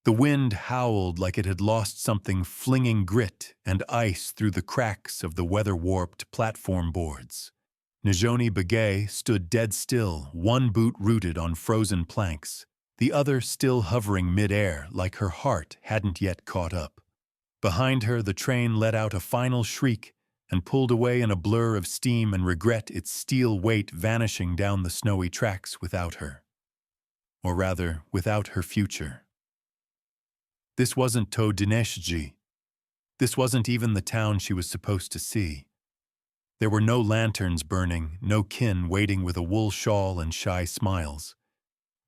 The wind howled like it had lost something, flinging grit and ice through the cracks of the weather-warped platform boards. Najoni Begay stood dead still, one boot rooted on frozen planks, the other still hovering mid-air like her heart hadn't yet caught up. Behind her, the train let out a final shriek and pulled away in a blur of steam and regret, its steel weight vanishing down the snowy tracks without her. Or rather, without her future. This wasn't To Dineshji. This wasn't even the town she was supposed to see. There were no lanterns burning, no kin waiting with a wool shawl and shy smiles.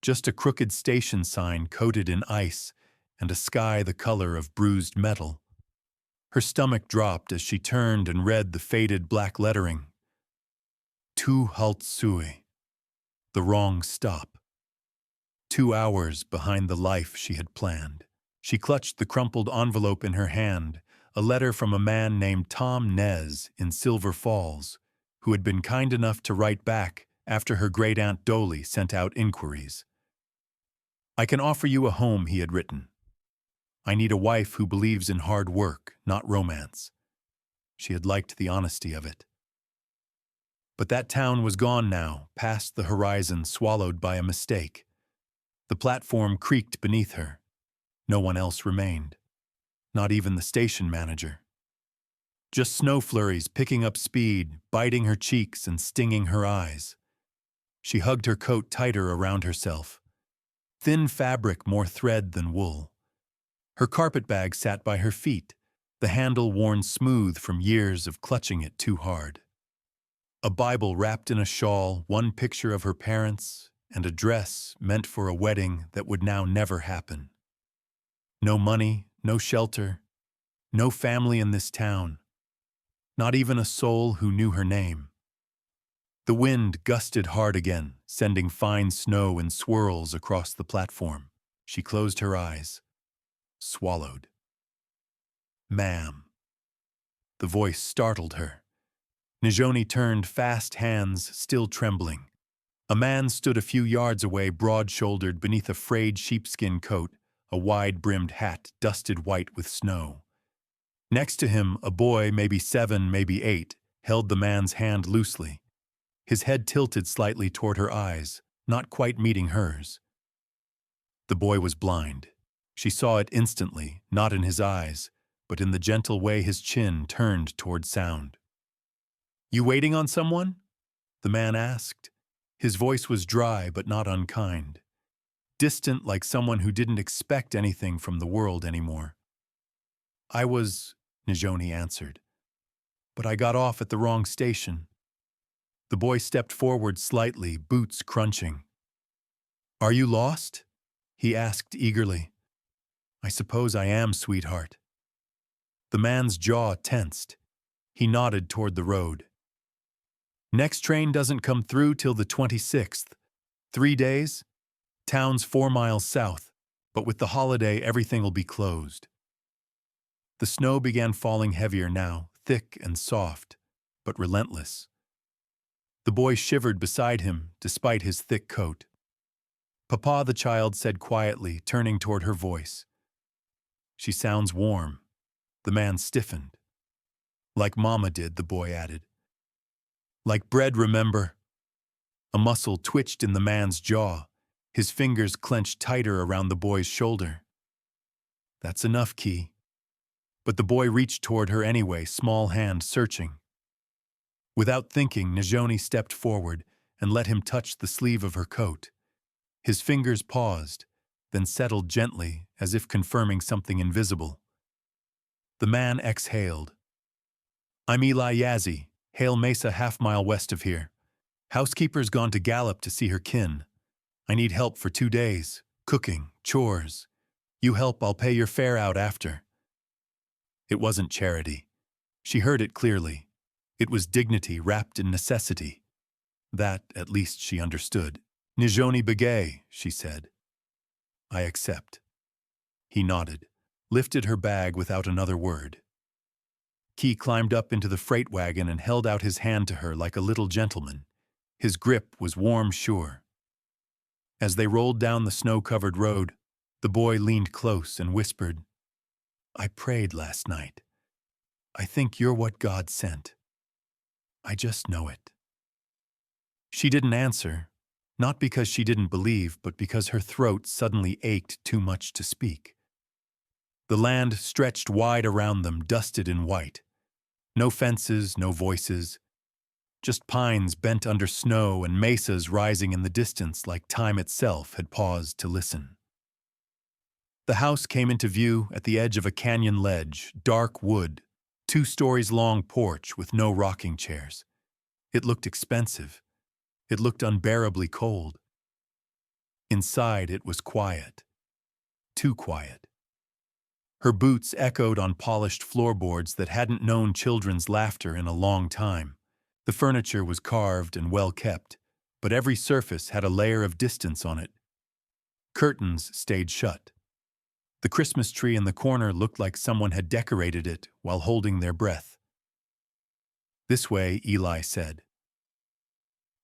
Just a crooked station sign coated in ice and a sky the color of bruised metal. Her stomach dropped as she turned and read the faded black lettering. Tu halt sui. The wrong stop. 2 hours behind the life she had planned. She clutched the crumpled envelope in her hand, a letter from a man named Tom Nez in Silver Falls, who had been kind enough to write back after her great-aunt Dolly sent out inquiries. I can offer you a home, he had written. I need a wife who believes in hard work, not romance. She had liked the honesty of it. But that town was gone now, past the horizon, swallowed by a mistake. The platform creaked beneath her. No one else remained. Not even the station manager. Just snow flurries picking up speed, biting her cheeks and stinging her eyes. She hugged her coat tighter around herself. Thin fabric, more thread than wool. Her carpetbag sat by her feet, the handle worn smooth from years of clutching it too hard. A Bible wrapped in a shawl, one picture of her parents, and a dress meant for a wedding that would now never happen. No money, no shelter, no family in this town, not even a soul who knew her name. The wind gusted hard again, sending fine snow in swirls across the platform. She closed her eyes, swallowed. Ma'am. The voice startled her. Najoni turned, fast hands still trembling. A man stood a few yards away, broad-shouldered beneath a frayed sheepskin coat, a wide-brimmed hat dusted white with snow. Next to him, a boy, maybe 7, maybe 8, held the man's hand loosely. His head tilted slightly toward her eyes, not quite meeting hers. The boy was blind. She saw it instantly, not in his eyes, but in the gentle way his chin turned toward sound. You waiting on someone? The man asked. His voice was dry but not unkind. Distant, like someone who didn't expect anything from the world anymore. I was, Najoni answered. But I got off at the wrong station. The boy stepped forward slightly, boots crunching. Are you lost? He asked eagerly. I suppose I am, sweetheart. The man's jaw tensed. He nodded toward the road. Next train doesn't come through till the 26th. 3 days? Town's 4 miles south, but with the holiday everything will be closed. The snow began falling heavier now, thick and soft, but relentless. The boy shivered beside him, despite his thick coat. Papa, the child said quietly, turning toward her voice. She sounds warm. The man stiffened. Like Mama did, the boy added. Like bread, remember? A muscle twitched in the man's jaw. His fingers clenched tighter around the boy's shoulder. That's enough, Key. But the boy reached toward her anyway, small hand searching. Without thinking, Najoni stepped forward and let him touch the sleeve of her coat. His fingers paused, then settled gently, as if confirming something invisible. The man exhaled. I'm Eli Yazzie, Hale Mesa, half-mile west of here. Housekeeper's gone to Gallup to see her kin. I need help for 2 days. Cooking, chores. You help, I'll pay your fare out after. It wasn't charity. She heard it clearly. It was dignity wrapped in necessity. That, at least, she understood. Najoni Begay, she said. I accept. He nodded, lifted her bag without another word. Key climbed up into the freight wagon and held out his hand to her like a little gentleman. His grip was warm, sure. As they rolled down the snow-covered road, The boy leaned close and whispered, "I prayed last night. I think you're what God sent. I just know it." She didn't answer, not because she didn't believe, but because her throat suddenly ached too much to speak. The land stretched wide around them, dusted in white. No fences, no voices. Just pines bent under snow and mesas rising in the distance like time itself had paused to listen. The house came into view at the edge of a canyon ledge, dark wood, 2 stories-long porch with no rocking chairs. It looked expensive. It looked unbearably cold. Inside it was quiet. Too quiet. Her boots echoed on polished floorboards that hadn't known children's laughter in a long time. The furniture was carved and well kept, but every surface had a layer of distance on it. Curtains stayed shut. The Christmas tree in the corner looked like someone had decorated it while holding their breath. "This way," Eli said.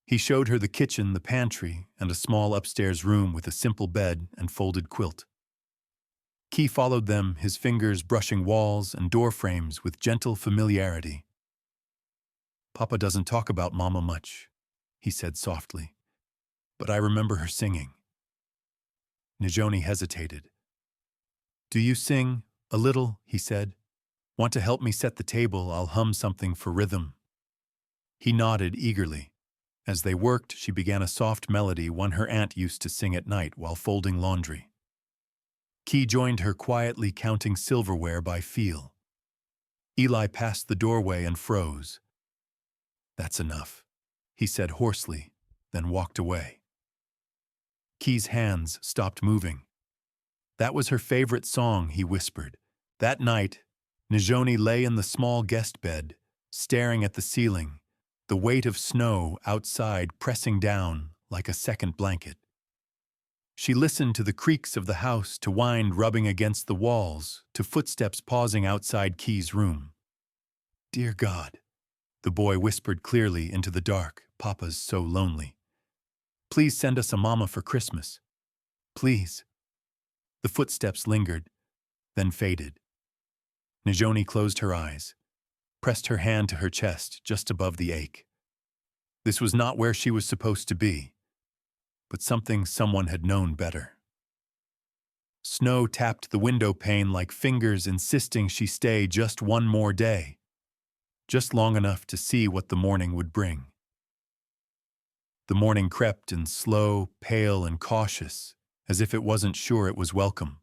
He showed her the kitchen, the pantry, and a small upstairs room with a simple bed and folded quilt. Key followed them, his fingers brushing walls and door frames with gentle familiarity. "Papa doesn't talk about Mama much," he said softly, "but I remember her singing." Najoni hesitated. "Do you sing? A little," he said. "Want to help me set the table? I'll hum something for rhythm." He nodded eagerly. As they worked, she began a soft melody, one her aunt used to sing at night while folding laundry. Key joined her, quietly counting silverware by feel. Eli passed the doorway and froze. "That's enough," he said hoarsely, then walked away. Key's hands stopped moving. "That was her favorite song," he whispered. That night, Najoni lay in the small guest bed, staring at the ceiling, the weight of snow outside pressing down like a second blanket. She listened to the creaks of the house, to wind rubbing against the walls, to footsteps pausing outside Key's room. "Dear God," the boy whispered clearly into the dark, "Papa's so lonely. Please send us a mama for Christmas. Please." The footsteps lingered, then faded. Najoni closed her eyes, pressed her hand to her chest just above the ache. This was not where she was supposed to be, but someone had known better. Snow tapped the window pane like fingers insisting she stay just one more day, just long enough to see what the morning would bring. The morning crept in, slow, pale, and cautious, as if it wasn't sure it was welcome.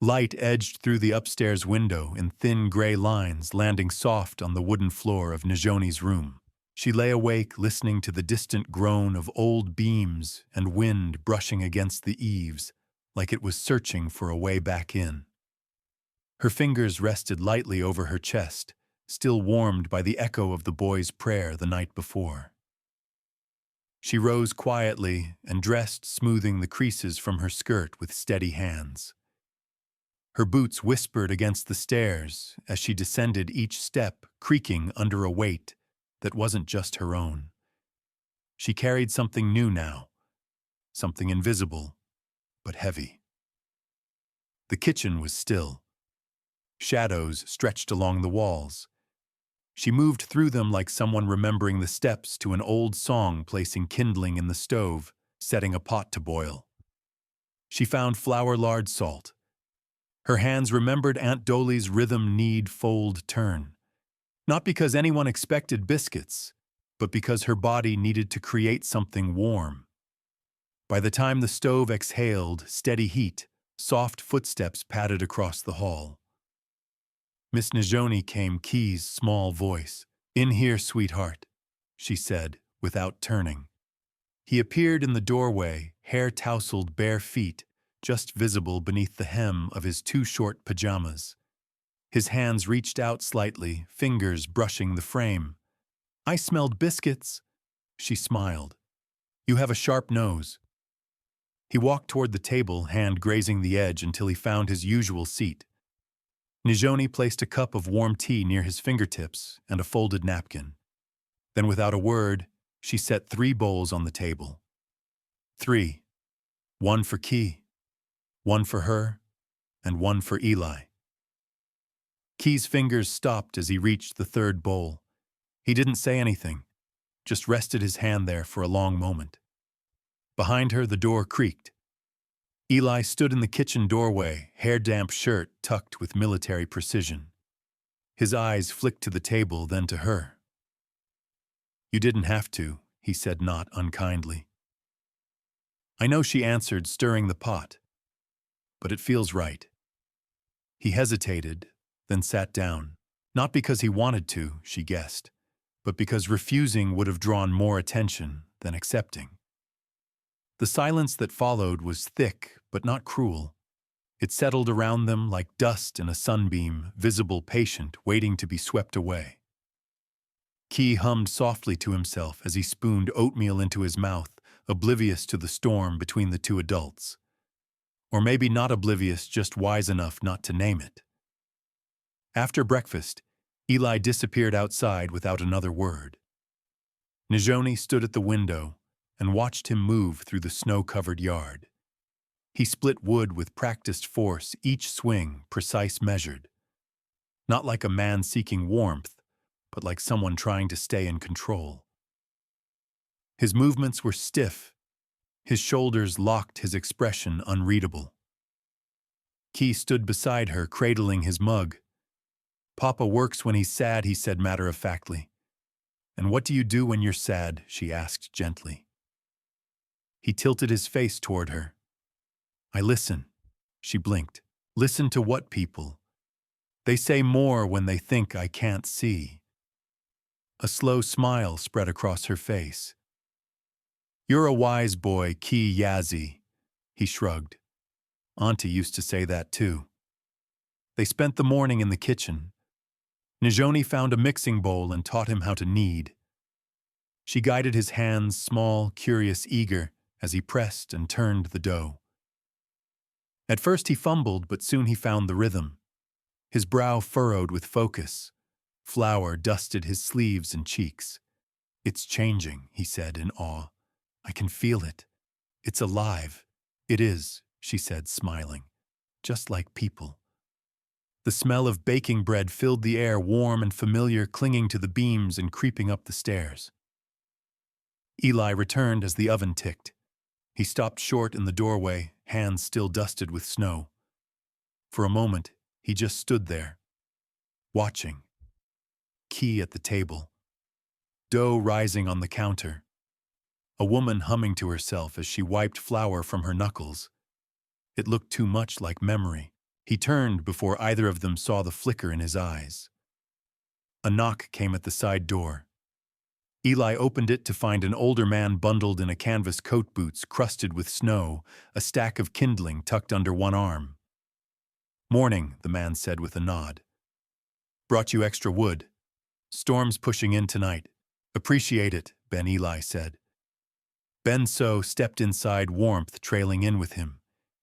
Light edged through the upstairs window in thin gray lines, landing soft on the wooden floor of Najoni's room. She lay awake, listening to the distant groan of old beams and wind brushing against the eaves, like it was searching for a way back in. Her fingers rested lightly over her chest, still warmed by the echo of the boy's prayer the night before. She rose quietly and dressed, smoothing the creases from her skirt with steady hands. Her boots whispered against the stairs as she descended each step, creaking under a weight that wasn't just her own. She carried something new now, something invisible, but heavy. The kitchen was still. Shadows stretched along the walls. She moved through them like someone remembering the steps to an old song, placing kindling in the stove, setting a pot to boil. She found flour lard salt. Her hands remembered Aunt Dolly's rhythm, knead, fold, turn. Not because anyone expected biscuits, but because her body needed to create something warm. By the time the stove exhaled steady heat, soft footsteps padded across the hall. Miss Najoni came, Key's small voice. "In here, sweetheart," she said, without turning. He appeared in the doorway, hair tousled, bare feet, just visible beneath the hem of his too short pajamas. His hands reached out slightly, fingers brushing the frame. "I smelled biscuits." She smiled. "You have a sharp nose." He walked toward the table, hand grazing the edge until he found his usual seat. Najoni placed a cup of warm tea near his fingertips and a folded napkin. Then, without a word, she set 3 bowls on the table. 3. One for Key. one for her and one for Eli. Key's fingers stopped as he reached the third bowl. He didn't say anything, just rested his hand there for a long moment. Behind her, the door creaked. Eli stood in the kitchen doorway, hair-damp shirt tucked with military precision. His eyes flicked to the table, then to her. "You didn't have to," he said, not unkindly. "I know," she answered, stirring the pot. "But it feels right." He hesitated, then sat down. Not because he wanted to, she guessed, but because refusing would have drawn more attention than accepting. The silence that followed was thick, but not cruel. It settled around them like dust in a sunbeam, visible, patient, waiting to be swept away. Key hummed softly to himself as he spooned oatmeal into his mouth, oblivious to the storm between the two adults. Or maybe not oblivious, just wise enough not to name it. After breakfast, Eli disappeared outside without another word. Najoni stood at the window and watched him move through the snow-covered yard. He split wood with practiced force, each swing precise, measured. Not like a man seeking warmth, but like someone trying to stay in control. His movements were stiff, his shoulders locked, his expression unreadable. Key stood beside her, cradling his mug. "Papa works when he's sad," he said matter-of-factly. "And what do you do when you're sad?" she asked gently. He tilted his face toward her. "I listen." She blinked. "Listen to what people? They say more when they think I can't see." A slow smile spread across her face. "You're a wise boy, Key Yazzie," he shrugged. "Auntie used to say that too." They spent the morning in the kitchen. Najoni found a mixing bowl and taught him how to knead. She guided his hands, small, curious, eager, as he pressed and turned the dough. At first he fumbled, but soon he found the rhythm. His brow furrowed with focus. Flour dusted his sleeves and cheeks. "It's changing," he said in awe. "I can feel it. It's alive." "It is," she said, smiling. "Just like people." The smell of baking bread filled the air, warm and familiar, clinging to the beams and creeping up the stairs. Eli returned as the oven ticked. He stopped short in the doorway, hands still dusted with snow. For a moment, he just stood there, watching. Key at the table. Dough rising on the counter. A woman humming to herself as she wiped flour from her knuckles. It looked too much like memory. He turned before either of them saw the flicker in his eyes. A knock came at the side door. Eli opened it to find an older man bundled in a canvas coat, boots crusted with snow, a stack of kindling tucked under one arm. "Morning," the man said with a nod. "Brought you extra wood. Storm's pushing in tonight." "Appreciate it," Ben Eli said. Ben So stepped inside, warmth trailing in with him.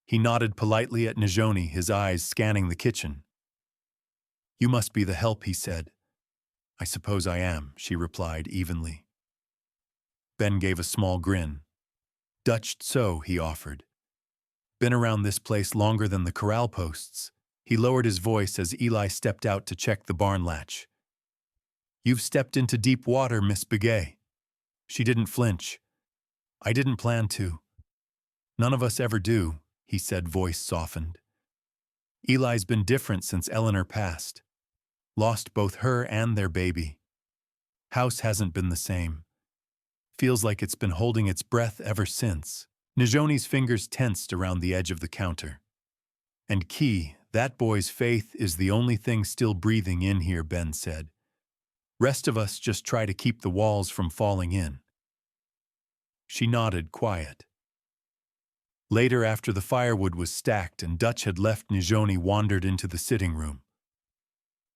He nodded politely at Najoni, his eyes scanning the kitchen. "You must be the help," he said. "I suppose I am," she replied evenly. Ben gave a small grin. "Dutch So," he offered. "Been around this place longer than the corral posts." He lowered his voice as Eli stepped out to check the barn latch. "You've stepped into deep water, Miss Begay." She didn't flinch. "I didn't plan to." "None of us ever do," he said, voice softened. "Eli's been different since Eleanor passed. Lost both her and their baby. House hasn't been the same. Feels like it's been holding its breath ever since." Najoni's fingers tensed around the edge of the counter. "And Key, that boy's faith is the only thing still breathing in here," Ben said. "Rest of us just try to keep the walls from falling in." She nodded, quiet. Later, after the firewood was stacked and Dutch had left, Najoni wandered into the sitting room.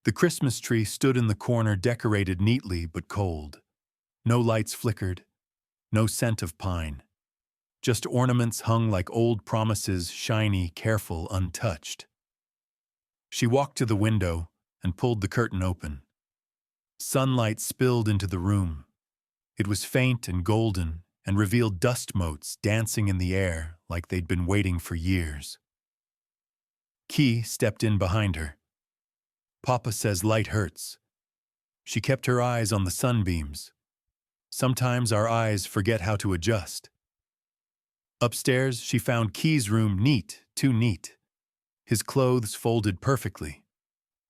The Christmas tree stood in the corner, decorated neatly but cold. No lights flickered, no scent of pine. Just ornaments hung like old promises, shiny, careful, untouched. She walked to the window and pulled the curtain open. Sunlight spilled into the room. It was faint and golden and revealed dust motes dancing in the air like they'd been waiting for years. Key stepped in behind her. Papa says light hurts. She kept her eyes on the sunbeams. Sometimes our eyes forget how to adjust. Upstairs, she found Key's room neat, too neat. His clothes folded perfectly.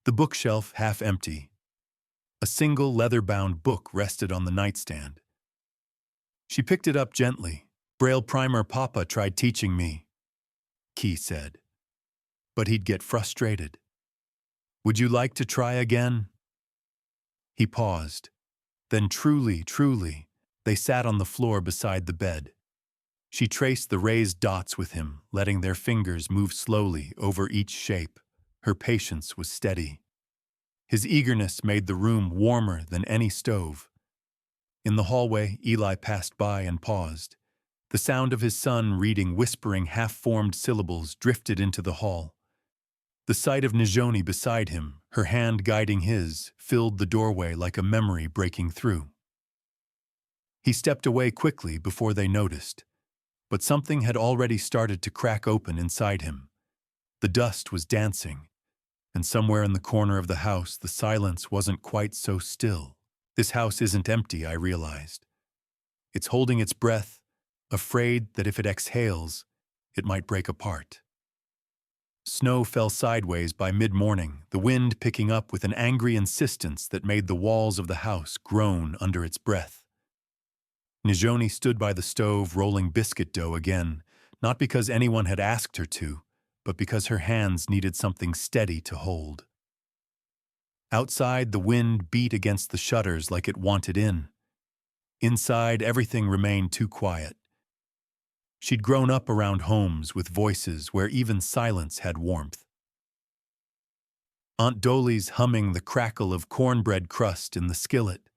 The bookshelf half empty. A single leather-bound book rested on the nightstand. She picked it up gently. Braille primer Papa tried teaching me, Key said. But he'd get frustrated. Would you like to try again? He paused. Then truly, they sat on the floor beside the bed. She traced the raised dots with him, letting their fingers move slowly over each shape. Her patience was steady. His eagerness made the room warmer than any stove. In the hallway, Eli passed by and paused. The sound of his son reading whispering half-formed syllables drifted into the hall. The sight of Najoni beside him, her hand guiding his, filled the doorway like a memory breaking through. He stepped away quickly before they noticed, but something had already started to crack open inside him. The dust was dancing, and somewhere in the corner of the house the silence wasn't quite so still. This house isn't empty, I realized. It's holding its breath, afraid that if it exhales, it might break apart. Snow fell sideways by mid-morning, the wind picking up with an angry insistence that made the walls of the house groan under its breath. Najoni stood by the stove rolling biscuit dough again, not because anyone had asked her to, but because her hands needed something steady to hold. Outside, the wind beat against the shutters like it wanted in. Inside, everything remained too quiet. She'd grown up around homes with voices where even silence had warmth. Aunt Dolly's humming the crackle of cornbread crust in the skillet,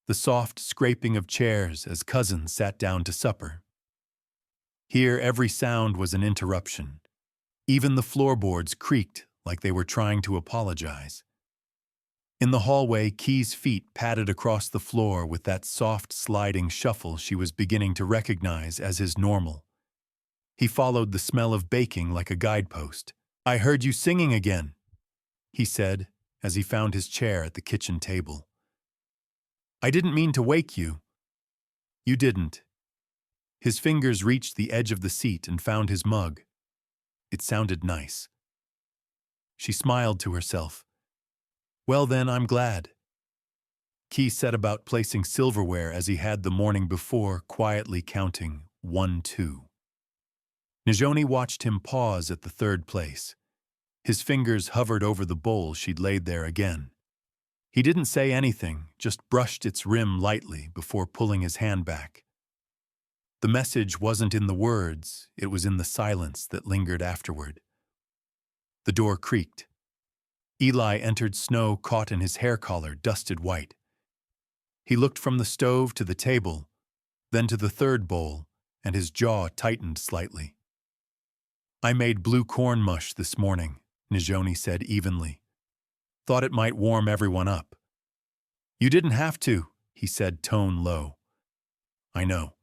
the soft scraping of chairs as cousins sat down to supper. Here, every sound was an interruption. Even the floorboards creaked like they were trying to apologize. In the hallway, Key's feet padded across the floor with that soft, sliding shuffle she was beginning to recognize as his normal. He followed the smell of baking like a guidepost. I heard you singing again, he said as he found his chair at the kitchen table. I didn't mean to wake you. You didn't. His fingers reached the edge of the seat and found his mug. It sounded nice. She smiled to herself. Well then, I'm glad. Key set about placing silverware as he had the morning before, quietly counting 1, 2. Najoni watched him pause at the third place. His fingers hovered over the bowl she'd laid there again. He didn't say anything, just brushed its rim lightly before pulling his hand back. The message wasn't in the words, it was in the silence that lingered afterward. The door creaked. Eli entered, snow caught in his hair collar, dusted white. He looked from the stove to the table, then to the third bowl, and his jaw tightened slightly. I made blue corn mush this morning, Najoni said evenly. Thought it might warm everyone up. You didn't have to, he said, tone low. I know.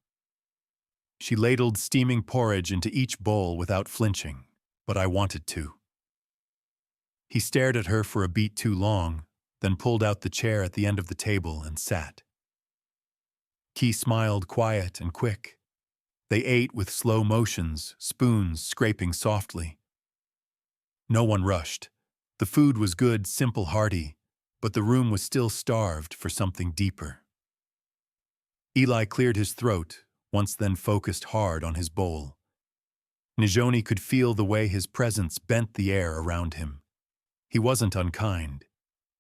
She ladled steaming porridge into each bowl without flinching, but I wanted to. He stared at her for a beat too long, then pulled out the chair at the end of the table and sat. Key smiled, quiet and quick. They ate with slow motions, spoons scraping softly. No one rushed. The food was good, simple, hearty, but the room was still starved for something deeper. Eli cleared his throat, once then focused hard on his bowl. Najoni could feel the way his presence bent the air around him. He wasn't unkind.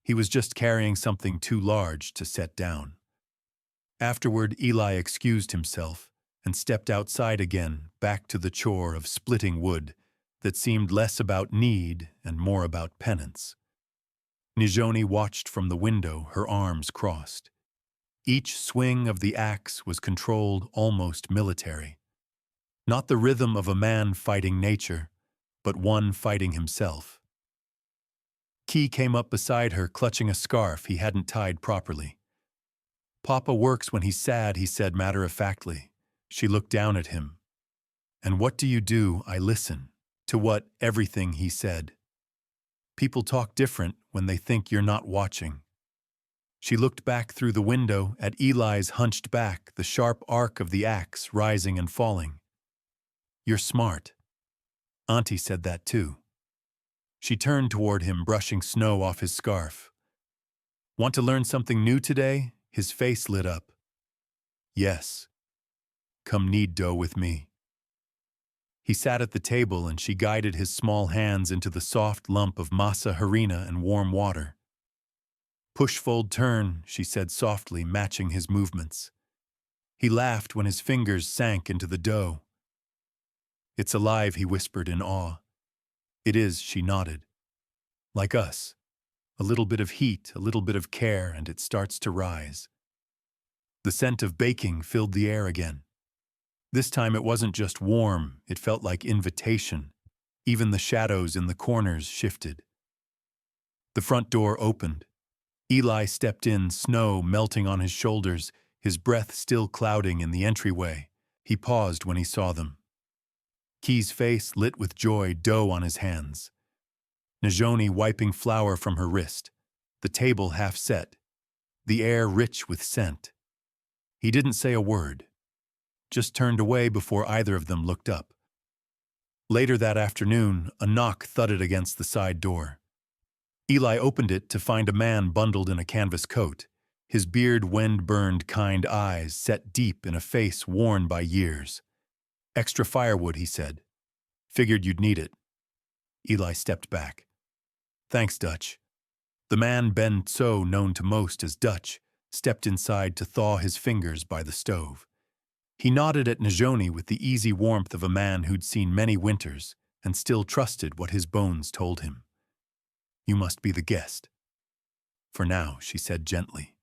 He was just carrying something too large to set down. Afterward, Eli excused himself and stepped outside again, back to the chore of splitting wood that seemed less about need and more about penance. Najoni watched from the window, her arms crossed. Each swing of the axe was controlled, almost military. Not the rhythm of a man fighting nature, but one fighting himself. Key came up beside her, clutching a scarf he hadn't tied properly. Papa works when he's sad, he said matter-of-factly. She looked down at him. And what do you do? I listen. To what? Everything he said. People talk different when they think you're not watching. She looked back through the window at Eli's hunched back, the sharp arc of the axe rising and falling. You're smart. Auntie said that too. She turned toward him, brushing snow off his scarf. Want to learn something new today? His face lit up. Yes. Come knead dough with me. He sat at the table and she guided his small hands into the soft lump of masa harina and warm water. Push, fold, turn, she said softly, matching his movements. He laughed when his fingers sank into the dough. It's alive, he whispered in awe. It is, she nodded. Like us. A little bit of heat, a little bit of care, and it starts to rise. The scent of baking filled the air again. This time it wasn't just warm, it felt like invitation. Even the shadows in the corners shifted. The front door opened. Eli stepped in, snow melting on his shoulders, his breath still clouding in the entryway. He paused when he saw them. Key's face lit with joy, dough on his hands. Najoni wiping flour from her wrist, the table half set, the air rich with scent. He didn't say a word, just turned away before either of them looked up. Later that afternoon, a knock thudded against the side door. Eli opened it to find a man bundled in a canvas coat, his beard wind-burned kind eyes set deep in a face worn by years. Extra firewood, he said. Figured you'd need it. Eli stepped back. Thanks, Dutch. The man Ben Tso, known to most as Dutch, stepped inside to thaw his fingers by the stove. He nodded at Najoni with the easy warmth of a man who'd seen many winters and still trusted what his bones told him. You must be the guest. For now, she said gently.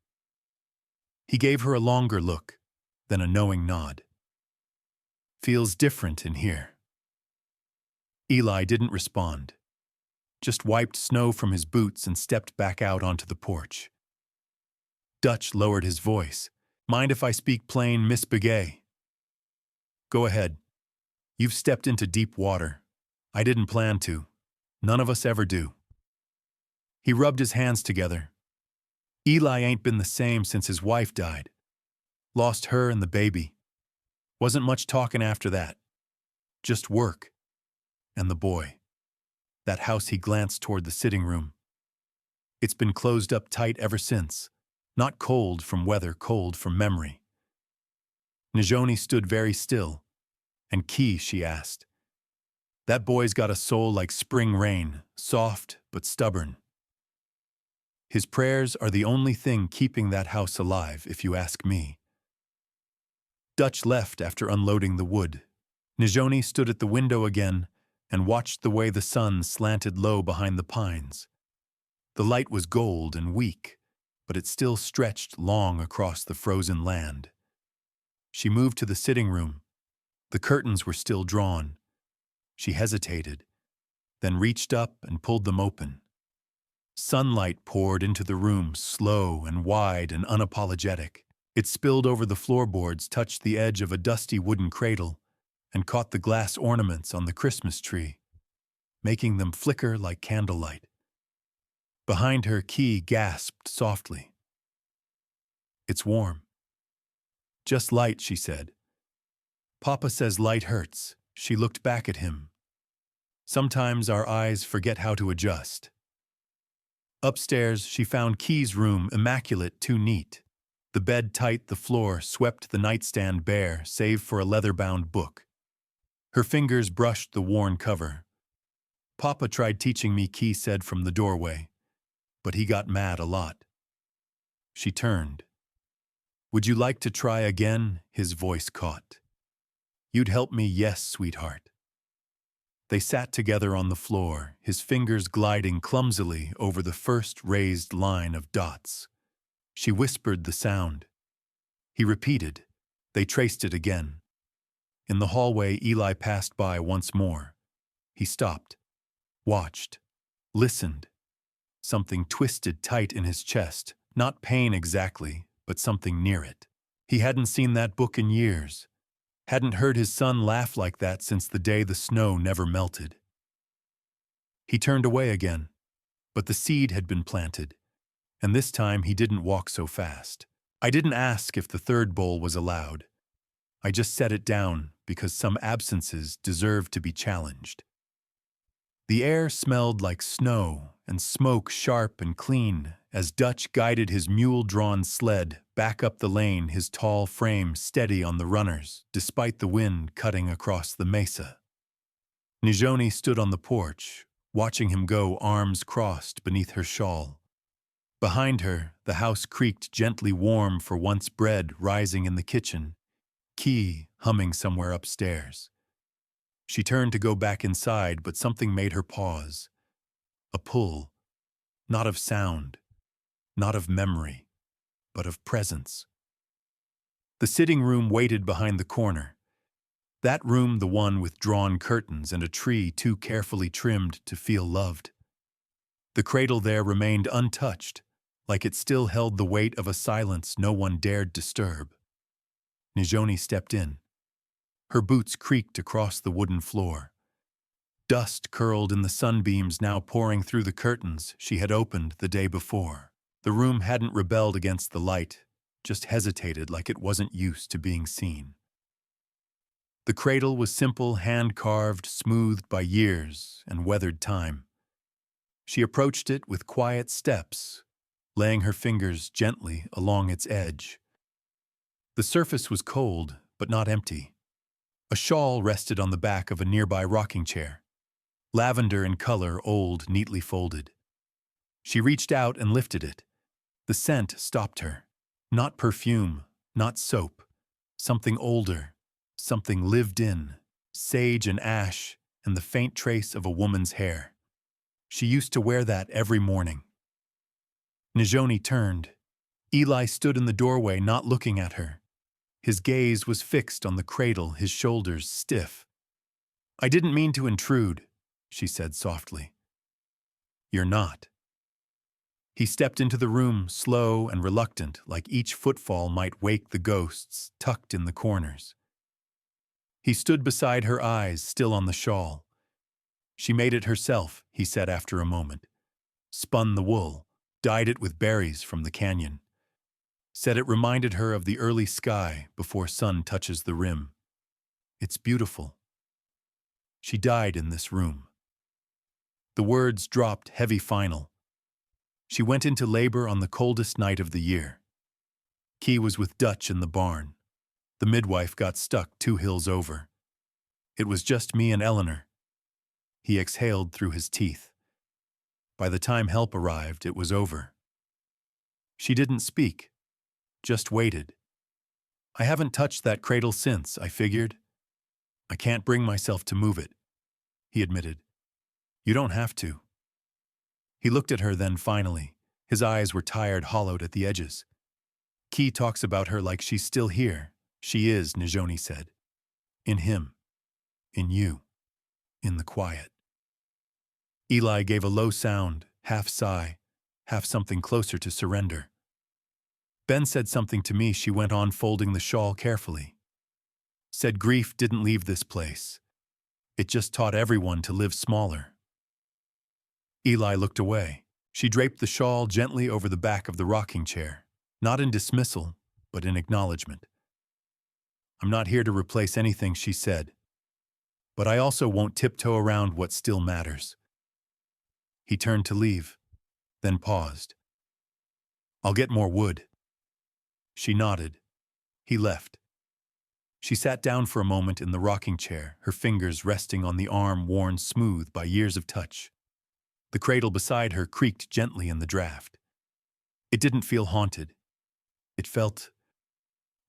He gave her a longer look, then a knowing nod. Feels different in here. Eli didn't respond, just wiped snow from his boots and stepped back out onto the porch. Dutch lowered his voice. Mind if I speak plain, Miss Begay? Go ahead. You've stepped into deep water. I didn't plan to. None of us ever do. He rubbed his hands together. Eli ain't been the same since his wife died. Lost her and the baby. Wasn't much talking after that. Just work. And the boy. That house, he glanced toward the sitting room. It's been closed up tight ever since. Not cold from weather, cold from memory. Najoni stood very still. And Key, she asked. That boy's got a soul like spring rain, soft but stubborn. His prayers are the only thing keeping that house alive, if you ask me. Dutch left after unloading the wood. Najoni stood at the window again and watched the way the sun slanted low behind the pines. The light was gold and weak, but it still stretched long across the frozen land. She moved to the sitting room. The curtains were still drawn. She hesitated, then reached up and pulled them open. Sunlight poured into the room, slow and wide and unapologetic. It spilled over the floorboards, touched the edge of a dusty wooden cradle, and caught the glass ornaments on the Christmas tree, making them flicker like candlelight. Behind her, Key gasped softly. It's warm. Just light, she said. Papa says light hurts. She looked back at him. Sometimes our eyes forget how to adjust. Upstairs, she found Key's room immaculate, too neat. The bed tight, the floor swept, the nightstand bare, save for a leather-bound book. Her fingers brushed the worn cover. Papa tried teaching me, Key said from the doorway, but he got mad a lot. She turned. Would you like to try again? His voice caught. You'd help me, yes, sweetheart. They sat together on the floor, his fingers gliding clumsily over the first raised line of dots. She whispered the sound. He repeated. They traced it again. In the hallway, Eli passed by once more. He stopped, watched, listened. Something twisted tight in his chest, not pain exactly, but something near it. He hadn't seen that book in years. Hadn't heard his son laugh like that since the day the snow never melted. He turned away again. But the seed had been planted, and this time he didn't walk so fast. I didn't ask if the third bowl was allowed. I just set it down because some absences deserved to be challenged. The air smelled like snow and smoke sharp and clean as Dutch guided his mule-drawn sled back up the lane, his tall frame steady on the runners despite the wind cutting across the mesa. Nijoni stood on the porch, watching him go, arms crossed beneath her shawl. Behind her, the house creaked gently, warm for once bread rising in the kitchen, key humming somewhere upstairs. She turned to go back inside, but something made her pause. A pull, not of sound, not of memory, but of presence. The sitting room waited behind the corner. That room, the one with drawn curtains and a tree too carefully trimmed to feel loved. The cradle there remained untouched, like it still held the weight of a silence no one dared disturb. Nijoni stepped in. Her boots creaked across the wooden floor. Dust curled in the sunbeams now pouring through the curtains she had opened the day before. The room hadn't rebelled against the light, just hesitated like it wasn't used to being seen. The cradle was simple, hand-carved, smoothed by years and weathered time. She approached it with quiet steps, laying her fingers gently along its edge. The surface was cold, but not empty. A shawl rested on the back of a nearby rocking chair, lavender in color, old, neatly folded. She reached out and lifted it. The scent stopped her. Not perfume, not soap. Something older, something lived in, sage and ash, and the faint trace of a woman's hair. She used to wear that every morning. Nijoni turned. Eli stood in the doorway, not looking at her. His gaze was fixed on the cradle, his shoulders stiff. "I didn't mean to intrude," she said softly. "You're not." He stepped into the room, slow and reluctant, like each footfall might wake the ghosts tucked in the corners. He stood beside her, eyes still on the shawl. "She made it herself," he said after a moment. "Spun the wool, dyed it with berries from the canyon. Said it reminded her of the early sky before sun touches the rim. It's beautiful. She died in this room." The words dropped heavy final. She went into labor on the coldest night of the year. Key was with Dutch in the barn. The midwife got stuck 2 hills over. It was just me and Eleanor. He exhaled through his teeth. By the time help arrived, it was over. She didn't speak, just waited. "I haven't touched that cradle since," I figured. "I can't bring myself to move it," he admitted. "You don't have to." He looked at her then finally. His eyes were tired, hollowed at the edges. "Key talks about her like she's still here." "She is," Nijoni said. "In him. In you. In the quiet." Eli gave a low sound, half sigh, half something closer to surrender. "Ben said something to me," she went on, folding the shawl carefully. "Said grief didn't leave this place. It just taught everyone to live smaller." Eli looked away. She draped the shawl gently over the back of the rocking chair, not in dismissal, but in acknowledgement. "I'm not here to replace anything," she said, "but I also won't tiptoe around what still matters." He turned to leave, then paused. "I'll get more wood." She nodded. He left. She sat down for a moment in the rocking chair, her fingers resting on the arm worn smooth by years of touch. The cradle beside her creaked gently in the draft. It didn't feel haunted. It felt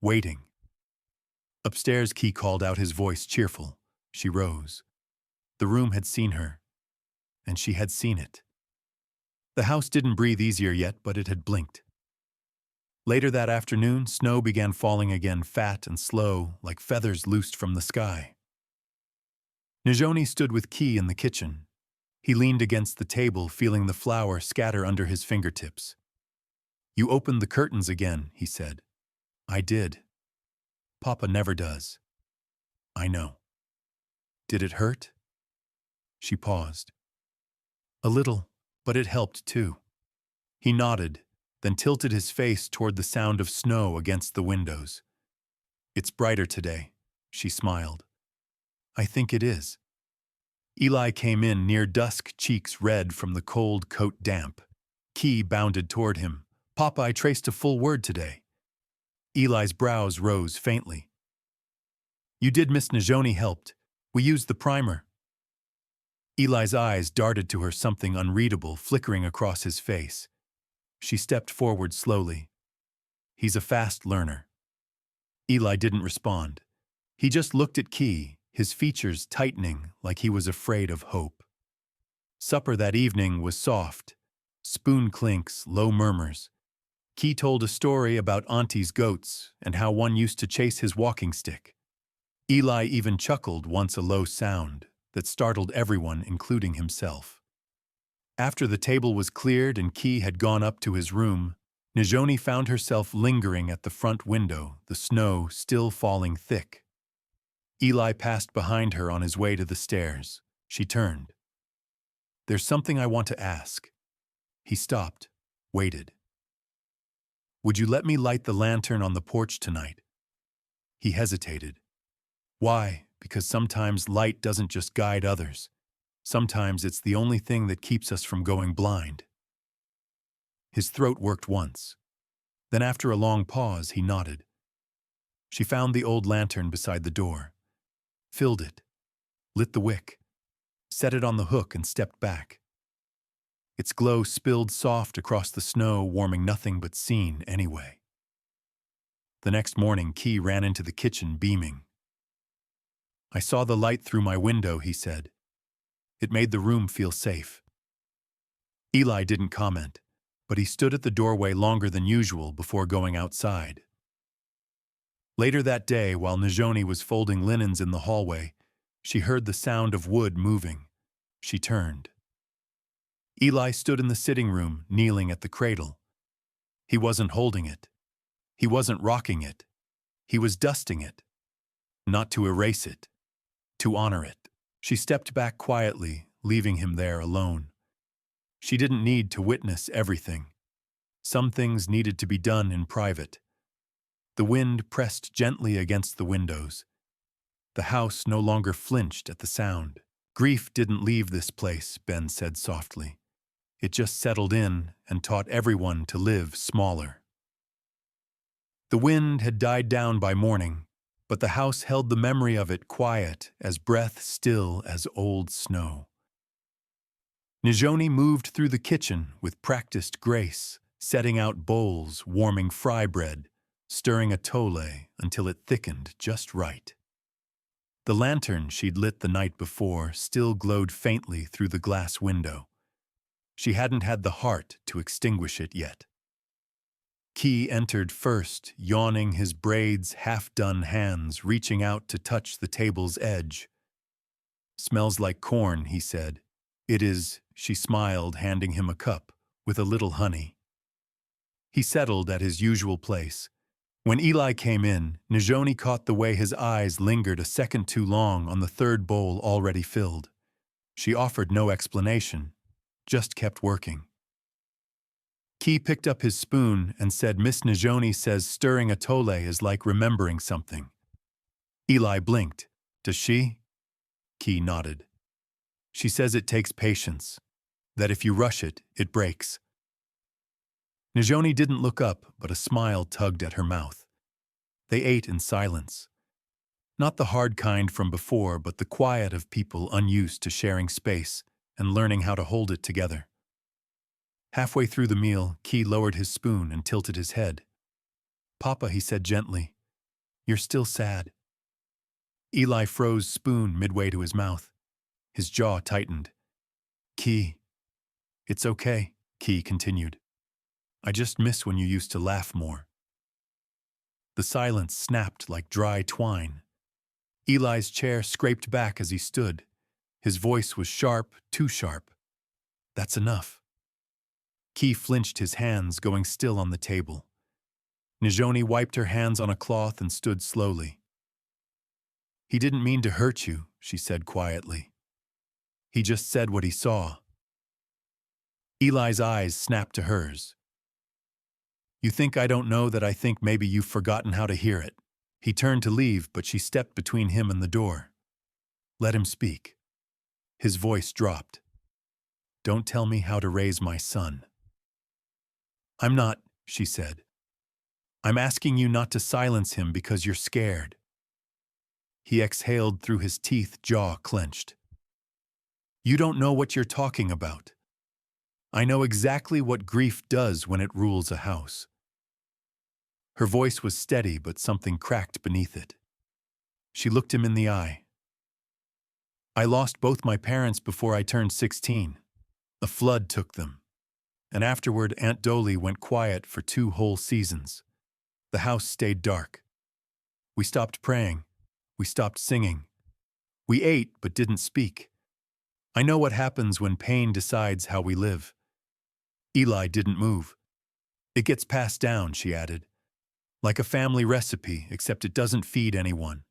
waiting. Upstairs, Key called out, his voice cheerful. She rose. The room had seen her, and she had seen it. The house didn't breathe easier yet, but it had blinked. Later that afternoon, snow began falling again, fat and slow, like feathers loosed from the sky. Nijoni stood with Key in the kitchen. He leaned against the table, feeling the flour scatter under his fingertips. "You opened the curtains again," he said. "I did. Papa never does." "I know." "Did it hurt?" She paused. "A little," but it helped too. He nodded, then tilted his face toward the sound of snow against the windows. "It's brighter today," she smiled. "I think it is." Eli came in near dusk, cheeks red from the cold coat damp. Key bounded toward him. "Papa, I traced a full word today." Eli's brows rose faintly. "You did. Miss Najoni helped. We used the primer." Eli's eyes darted to her, something unreadable flickering across his face. She stepped forward slowly. "He's a fast learner." Eli didn't respond. He just looked at Key, his features tightening like he was afraid of hope. Supper that evening was soft. Spoon clinks, low murmurs. Key told a story about Auntie's goats and how one used to chase his walking stick. Eli even chuckled once, a low sound that startled everyone, including himself. After the table was cleared and Key had gone up to his room, Najoni found herself lingering at the front window, the snow still falling thick. Eli passed behind her on his way to the stairs. She turned. "There's something I want to ask." He stopped, waited. "Would you let me light the lantern on the porch tonight?" He hesitated. "Why? Because sometimes light doesn't just guide others. Sometimes it's the only thing that keeps us from going blind." His throat worked once. Then after a long pause, he nodded. She found the old lantern beside the door, filled it, lit the wick, set it on the hook and stepped back. Its glow spilled soft across the snow, warming nothing but scene anyway. The next morning, Key ran into the kitchen beaming. "I saw the light through my window," he said. "It made the room feel safe." Eli didn't comment, but he stood at the doorway longer than usual before going outside. Later that day, while Najoni was folding linens in the hallway, she heard the sound of wood moving. She turned. Eli stood in the sitting room, kneeling at the cradle. He wasn't holding it. He wasn't rocking it. He was dusting it. Not to erase it, to honor it. She stepped back quietly, leaving him there alone. She didn't need to witness everything. Some things needed to be done in private. The wind pressed gently against the windows. The house no longer flinched at the sound. "Grief didn't leave this place," Ben said softly. "It just settled in and taught everyone to live smaller." The wind had died down by morning, but the house held the memory of it, quiet as breath, still as old snow. Najoni moved through the kitchen with practiced grace, setting out bowls, warming fry bread, stirring a tole until it thickened just right. The lantern she'd lit the night before still glowed faintly through the glass window. She hadn't had the heart to extinguish it yet. Key entered first, yawning, his braids half-done hands reaching out to touch the table's edge. "Smells like corn," he said. "It is," she smiled, handing him a cup with a little honey. He settled at his usual place. When Eli came in, Najoni caught the way his eyes lingered a second too long on the third bowl already filled. She offered no explanation, just kept working. Key picked up his spoon and said, "Miss Najoni says stirring a tole is like remembering something." Eli blinked. "Does she?" Key nodded. "She says it takes patience, that if you rush it, it breaks." Najoni didn't look up, but a smile tugged at her mouth. They ate in silence. Not the hard kind from before, but the quiet of people unused to sharing space and learning how to hold it together. Halfway through the meal, Key lowered his spoon and tilted his head. "Papa," he said gently, "you're still sad." Eli froze spoon midway to his mouth. His jaw tightened. "Key." "It's okay," Key continued. "I just miss when you used to laugh more." The silence snapped like dry twine. Eli's chair scraped back as he stood. His voice was sharp, too sharp. "That's enough." Key flinched, his hands going still on the table. Najoni wiped her hands on a cloth and stood slowly. "He didn't mean to hurt you," she said quietly. "He just said what he saw." Eli's eyes snapped to hers. You think I don't know that I think maybe you've forgotten how to hear it. He turned to leave, but she stepped between him and the door. Let him speak. His voice dropped. Don't tell me how to raise my son. I'm not, she said. I'm asking you not to silence him because you're scared. He exhaled through his teeth, jaw clenched. You don't know what you're talking about. I know exactly what grief does when it rules a house. Her voice was steady, but something cracked beneath it. She looked him in the eye. I lost both my parents before I turned 16. A flood took them. And afterward, Aunt Dolly went quiet for 2 whole seasons. The house stayed dark. We stopped praying. We stopped singing. We ate but didn't speak. I know what happens when pain decides how we live. Eli didn't move. It gets passed down, she added. Like a family recipe, except it doesn't feed anyone.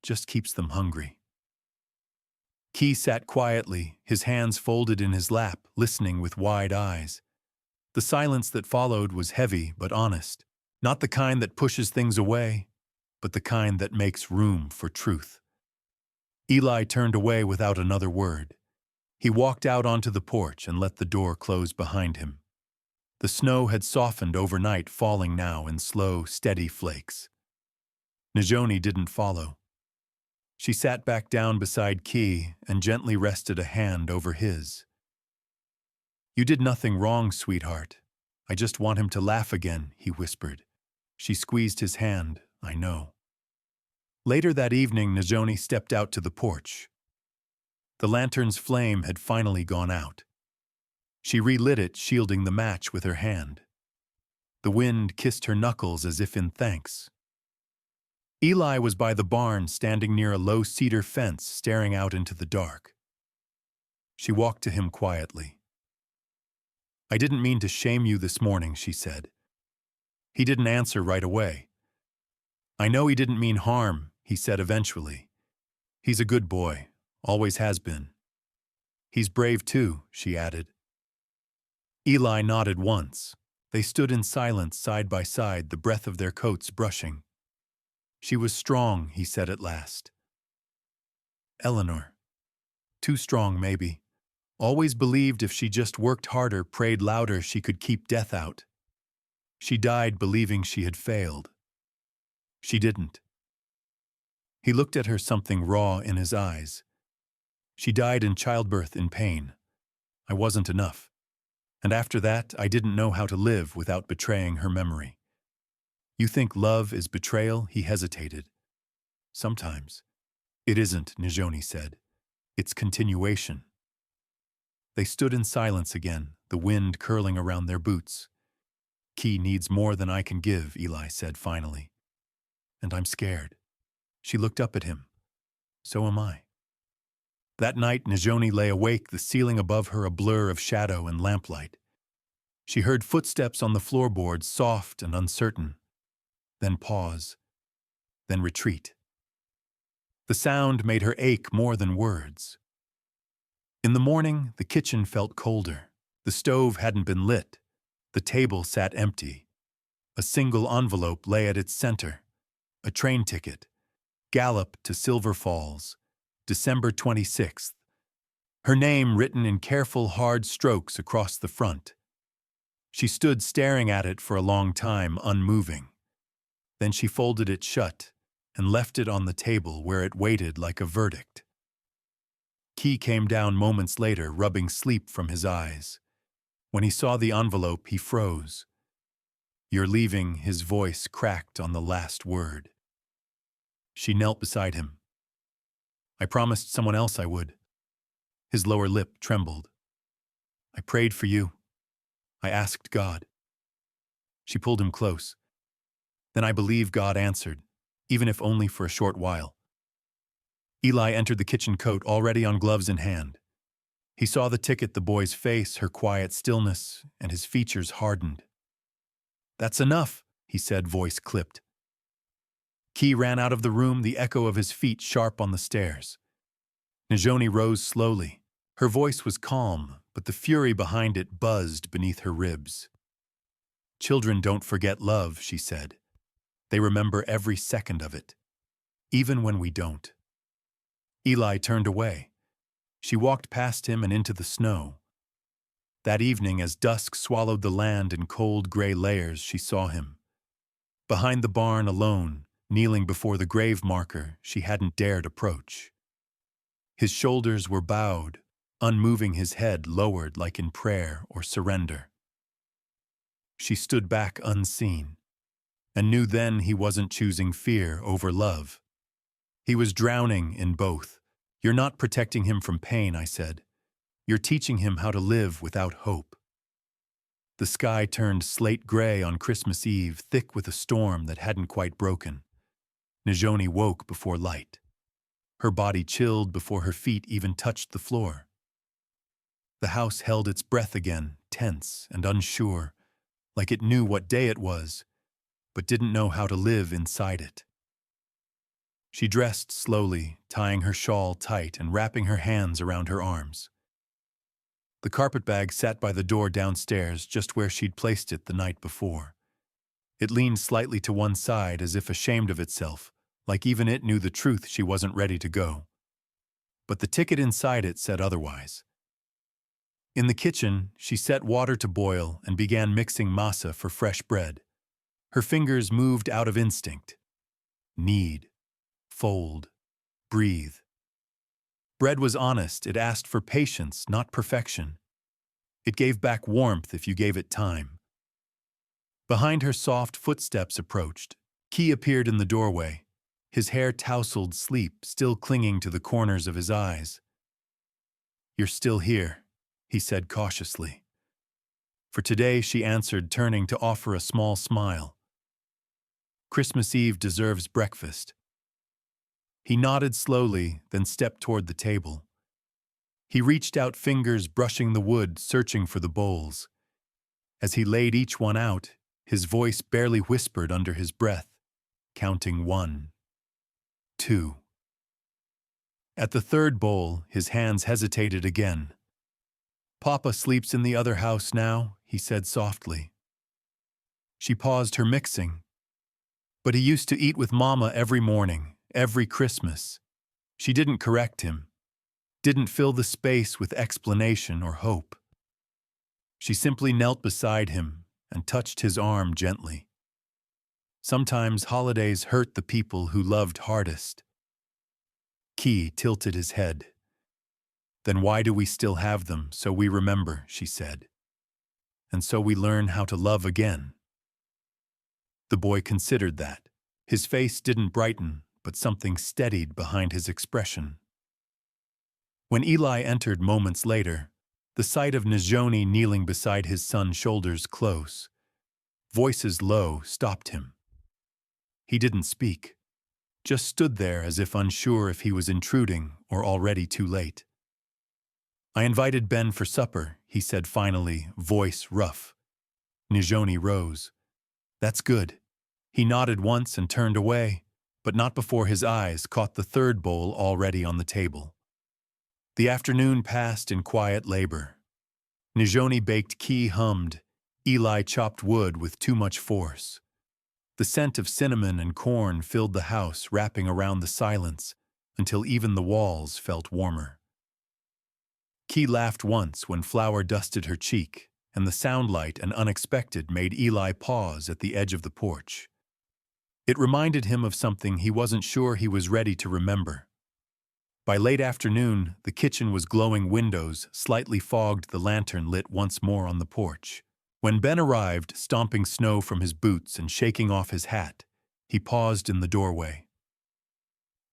Just keeps them hungry. Key sat quietly, his hands folded in his lap, listening with wide eyes. The silence that followed was heavy but honest. Not the kind that pushes things away, but the kind that makes room for truth. Eli turned away without another word. He walked out onto the porch and let the door close behind him. The snow had softened overnight, falling now in slow, steady flakes. Najoni didn't follow. She sat back down beside Key and gently rested a hand over his. You did nothing wrong, sweetheart. I just want him to laugh again, he whispered. She squeezed his hand, I know. Later that evening, Najoni stepped out to the porch. The lantern's flame had finally gone out. She relit it, shielding the match with her hand. The wind kissed her knuckles as if in thanks. Eli was by the barn, standing near a low cedar fence, staring out into the dark. She walked to him quietly. I didn't mean to shame you this morning, she said. He didn't answer right away. I know he didn't mean harm, he said eventually. He's a good boy, always has been. He's brave too, she added. Eli nodded once. They stood in silence side by side, the breath of their coats brushing. She was strong, he said at last. Eleanor. Too strong, maybe. Always believed if she just worked harder, prayed louder, she could keep death out. She died believing she had failed. She didn't. He looked at her, something raw in his eyes. She died in childbirth in pain. I wasn't enough. And after that, I didn't know how to live without betraying her memory. You think love is betrayal? He hesitated. Sometimes. It isn't, Najoni said. It's continuation. They stood in silence again, the wind curling around their boots. Key needs more than I can give, Eli said finally. And I'm scared. She looked up at him. So am I. That night, Najoni lay awake, the ceiling above her a blur of shadow and lamplight. She heard footsteps on the floorboards, soft and uncertain. Then pause. Then retreat. The sound made her ache more than words. In the morning, the kitchen felt colder. The stove hadn't been lit. The table sat empty. A single envelope lay at its center. A train ticket. Gallop to Silver Falls. December 26th. Her name written in careful, hard strokes across the front. She stood staring at it for a long time, unmoving. Then she folded it shut and left it on the table where it waited like a verdict. Key came down moments later, rubbing sleep from his eyes. When he saw the envelope, he froze. You're leaving, his voice cracked on the last word. She knelt beside him. I promised someone else I would. His lower lip trembled. I prayed for you. I asked God. She pulled him close. Then I believe God answered, even if only for a short while. Eli entered the kitchen, coat already on, gloves in hand. He saw the ticket, the boy's face, her quiet stillness, and his features hardened. That's enough, he said, voice clipped. Key ran out of the room, the echo of his feet sharp on the stairs. Najoni rose slowly. Her voice was calm, but the fury behind it buzzed beneath her ribs. "Children don't forget love," she said. "They remember every second of it, even when we don't." Eli turned away. She walked past him and into the snow. That evening, as dusk swallowed the land in cold gray layers, she saw him. Behind the barn alone, kneeling before the grave marker she hadn't dared approach. His shoulders were bowed, unmoving, his head lowered like in prayer or surrender. She stood back unseen, and knew then he wasn't choosing fear over love. He was drowning in both. "You're not protecting him from pain," I said. "You're teaching him how to live without hope." The sky turned slate gray on Christmas Eve, thick with a storm that hadn't quite broken. Najoni woke before light. Her body chilled before her feet even touched the floor. The house held its breath again, tense and unsure, like it knew what day it was, but didn't know how to live inside it. She dressed slowly, tying her shawl tight and wrapping her hands around her arms. The carpetbag sat by the door downstairs, just where she'd placed it the night before. It leaned slightly to one side as if ashamed of itself, like even it knew the truth she wasn't ready to go. But the ticket inside it said otherwise. In the kitchen, she set water to boil and began mixing masa for fresh bread. Her fingers moved out of instinct. Knead, fold, breathe. Bread was honest. It asked for patience, not perfection. It gave back warmth if you gave it time. Behind her, soft footsteps approached. Key appeared in the doorway, his hair tousled, sleep still clinging to the corners of his eyes. "You're still here," he said cautiously. "For today," she answered, turning to offer a small smile. "Christmas Eve deserves breakfast." He nodded slowly, then stepped toward the table. He reached out, fingers brushing the wood, searching for the bowls. As he laid each one out, his voice barely whispered under his breath, counting 1, 2. At the third bowl, his hands hesitated again. "Papa sleeps in the other house now," he said softly. She paused her mixing. "But he used to eat with Mama every morning, every Christmas." She didn't correct him, didn't fill the space with explanation or hope. She simply knelt beside him and touched his arm gently. Sometimes holidays hurt the people who loved hardest. Key tilted his head. "Then why do we still have them? So we remember," she said. "And so we learn how to love again." The boy considered that. His face didn't brighten, but something steadied behind his expression. When Eli entered moments later, the sight of Najoni kneeling beside his son, shoulders close, voices low, stopped him. He didn't speak, just stood there as if unsure if he was intruding or already too late. "I invited Ben for supper," he said finally, voice rough. Najoni rose. "That's good." He nodded once and turned away, but not before his eyes caught the third bowl already on the table. The afternoon passed in quiet labor. Najoni baked, Key hummed, Eli chopped wood with too much force. The scent of cinnamon and corn filled the house, wrapping around the silence until even the walls felt warmer. Key laughed once when flour dusted her cheek, and the sound, light and unexpected, made Eli pause at the edge of the porch. It reminded him of something he wasn't sure he was ready to remember. By late afternoon, the kitchen was glowing, windows slightly fogged, the lantern lit once more on the porch. When Ben arrived, stomping snow from his boots and shaking off his hat, he paused in the doorway.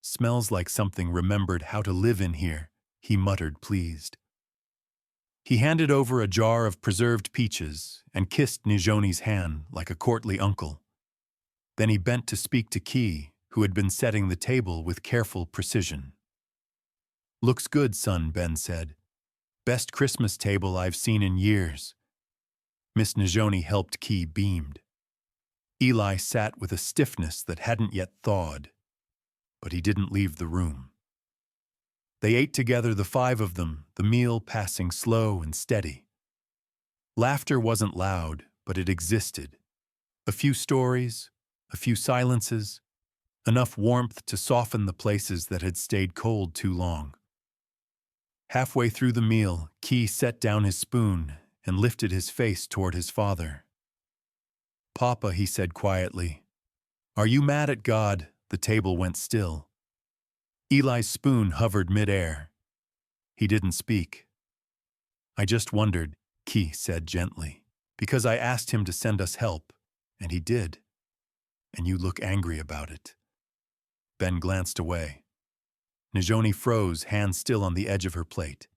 "Smells like something remembered how to live in here," he muttered, pleased. He handed over a jar of preserved peaches and kissed Najoni's hand like a courtly uncle. Then he bent to speak to Key, who had been setting the table with careful precision. "Looks good, son," Ben said. "Best Christmas table I've seen in years." Miss Najoni helped. Key beamed. Eli sat with a stiffness that hadn't yet thawed, but he didn't leave the room. They ate together, the five of them, the meal passing slow and steady. Laughter wasn't loud, but it existed. A few stories, a few silences, enough warmth to soften the places that had stayed cold too long. Halfway through the meal, Key set down his spoon and lifted his face toward his father. "Papa," he said quietly, "are you mad at God?" The table went still. Eli's spoon hovered mid-air. He didn't speak. "I just wondered," Key said gently, "because I asked him to send us help, and he did. And you look angry about it." Ben glanced away. Najoni froze, hands still on the edge of her plate.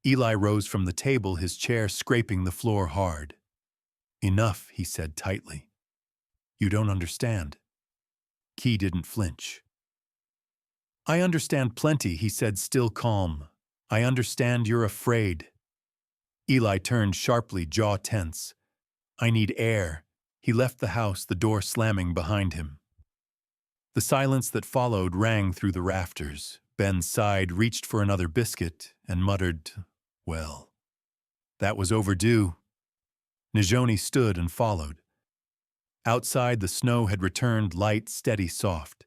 Eli rose from the table, his chair scraping the floor hard. "Enough," he said tightly. "You don't understand." Key didn't flinch. "I understand plenty," he said, still calm. "I understand you're afraid." Eli turned sharply, jaw tense. "I need air." He left the house, the door slamming behind him. The silence that followed rang through the rafters. Ben sighed, reached for another biscuit, and muttered, "Well, that was overdue." Najoni stood and followed. Outside, the snow had returned, light, steady, soft.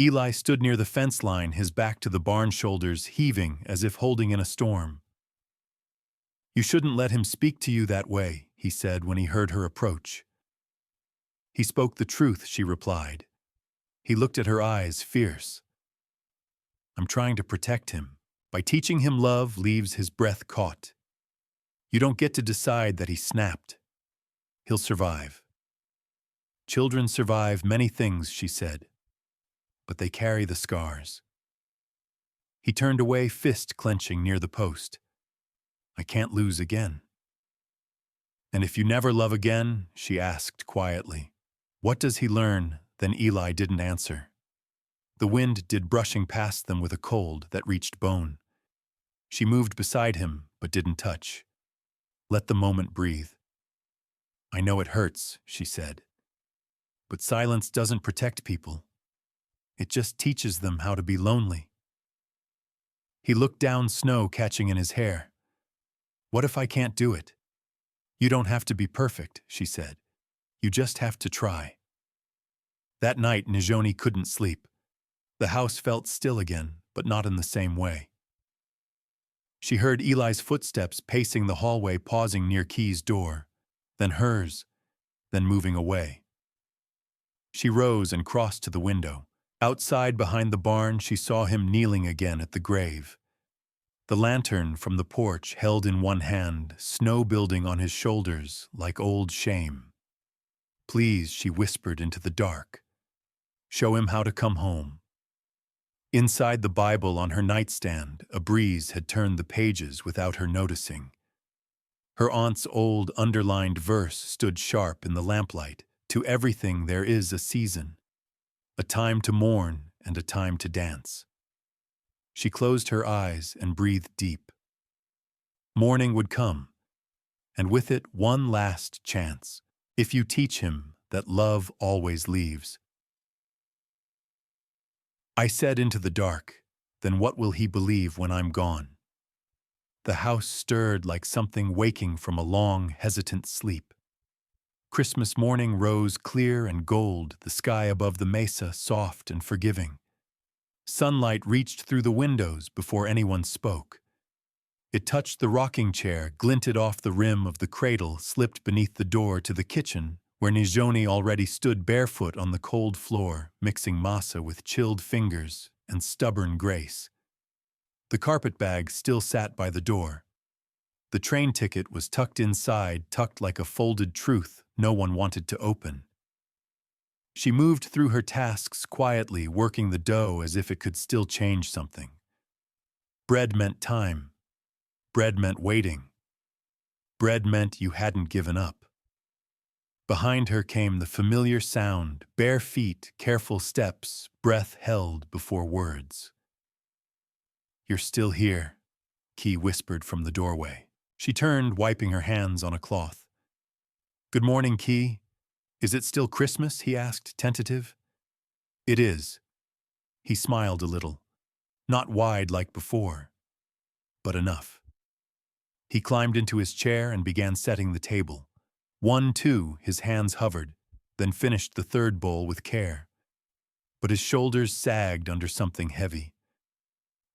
Eli stood near the fence line, his back to the barn shoulders, heaving as if holding in a storm. "You shouldn't let him speak to you that way," he said when he heard her approach. "He spoke the truth," she replied. He looked at her eyes, fierce. "I'm trying to protect him. By teaching him love leaves his breath caught. You don't get to decide that he snapped. He'll survive." "Children survive many things," she said, "but they carry the scars." He turned away, fist clenching near the post. "I can't lose again." "And if you never love again?" she asked quietly. "What does he learn?" Then Eli didn't answer. The wind did brushing past them with a cold that reached bone. She moved beside him, but didn't touch. Let the moment breathe. "I know it hurts," she said. "But silence doesn't protect people. It just teaches them how to be lonely." He looked down, snow catching in his hair. "What if I can't do it?" "You don't have to be perfect," she said. "You just have to try." That night, Najoni couldn't sleep. The house felt still again, but not in the same way. She heard Eli's footsteps pacing the hallway, pausing near Key's door, then hers, then moving away. She rose and crossed to the window. Outside, behind the barn, she saw him kneeling again at the grave. The lantern from the porch held in one hand, snow building on his shoulders like old shame. "Please," she whispered into the dark. "Show him how to come home." Inside the Bible on her nightstand, a breeze had turned the pages without her noticing. Her aunt's old underlined verse stood sharp in the lamplight. "To everything there is a season, a time to mourn and a time to dance." She closed her eyes and breathed deep. Morning would come, and with it one last chance. If you teach him that love always leaves. I said into the dark, "Then what will he believe when I'm gone?" The house stirred like something waking from a long, hesitant sleep. Christmas morning rose clear and gold, the sky above the mesa soft and forgiving. Sunlight reached through the windows before anyone spoke. It touched the rocking chair, glinted off the rim of the cradle, slipped beneath the door to the kitchen, where Najoni already stood barefoot on the cold floor, mixing masa with chilled fingers and stubborn grace. The carpetbag still sat by the door. The train ticket was tucked inside, tucked like a folded truth no one wanted to open. She moved through her tasks quietly, working the dough as if it could still change something. Bread meant time. Bread meant waiting. Bread meant you hadn't given up. Behind her came the familiar sound, bare feet, careful steps, breath held before words. "You're still here," Key whispered from the doorway. She turned, wiping her hands on a cloth. "Good morning, Key. Is it still Christmas?" he asked, tentative. "It is." He smiled a little. Not wide like before, but enough. He climbed into his chair and began setting the table. One, two, his hands hovered, then finished the third bowl with care. But his shoulders sagged under something heavy.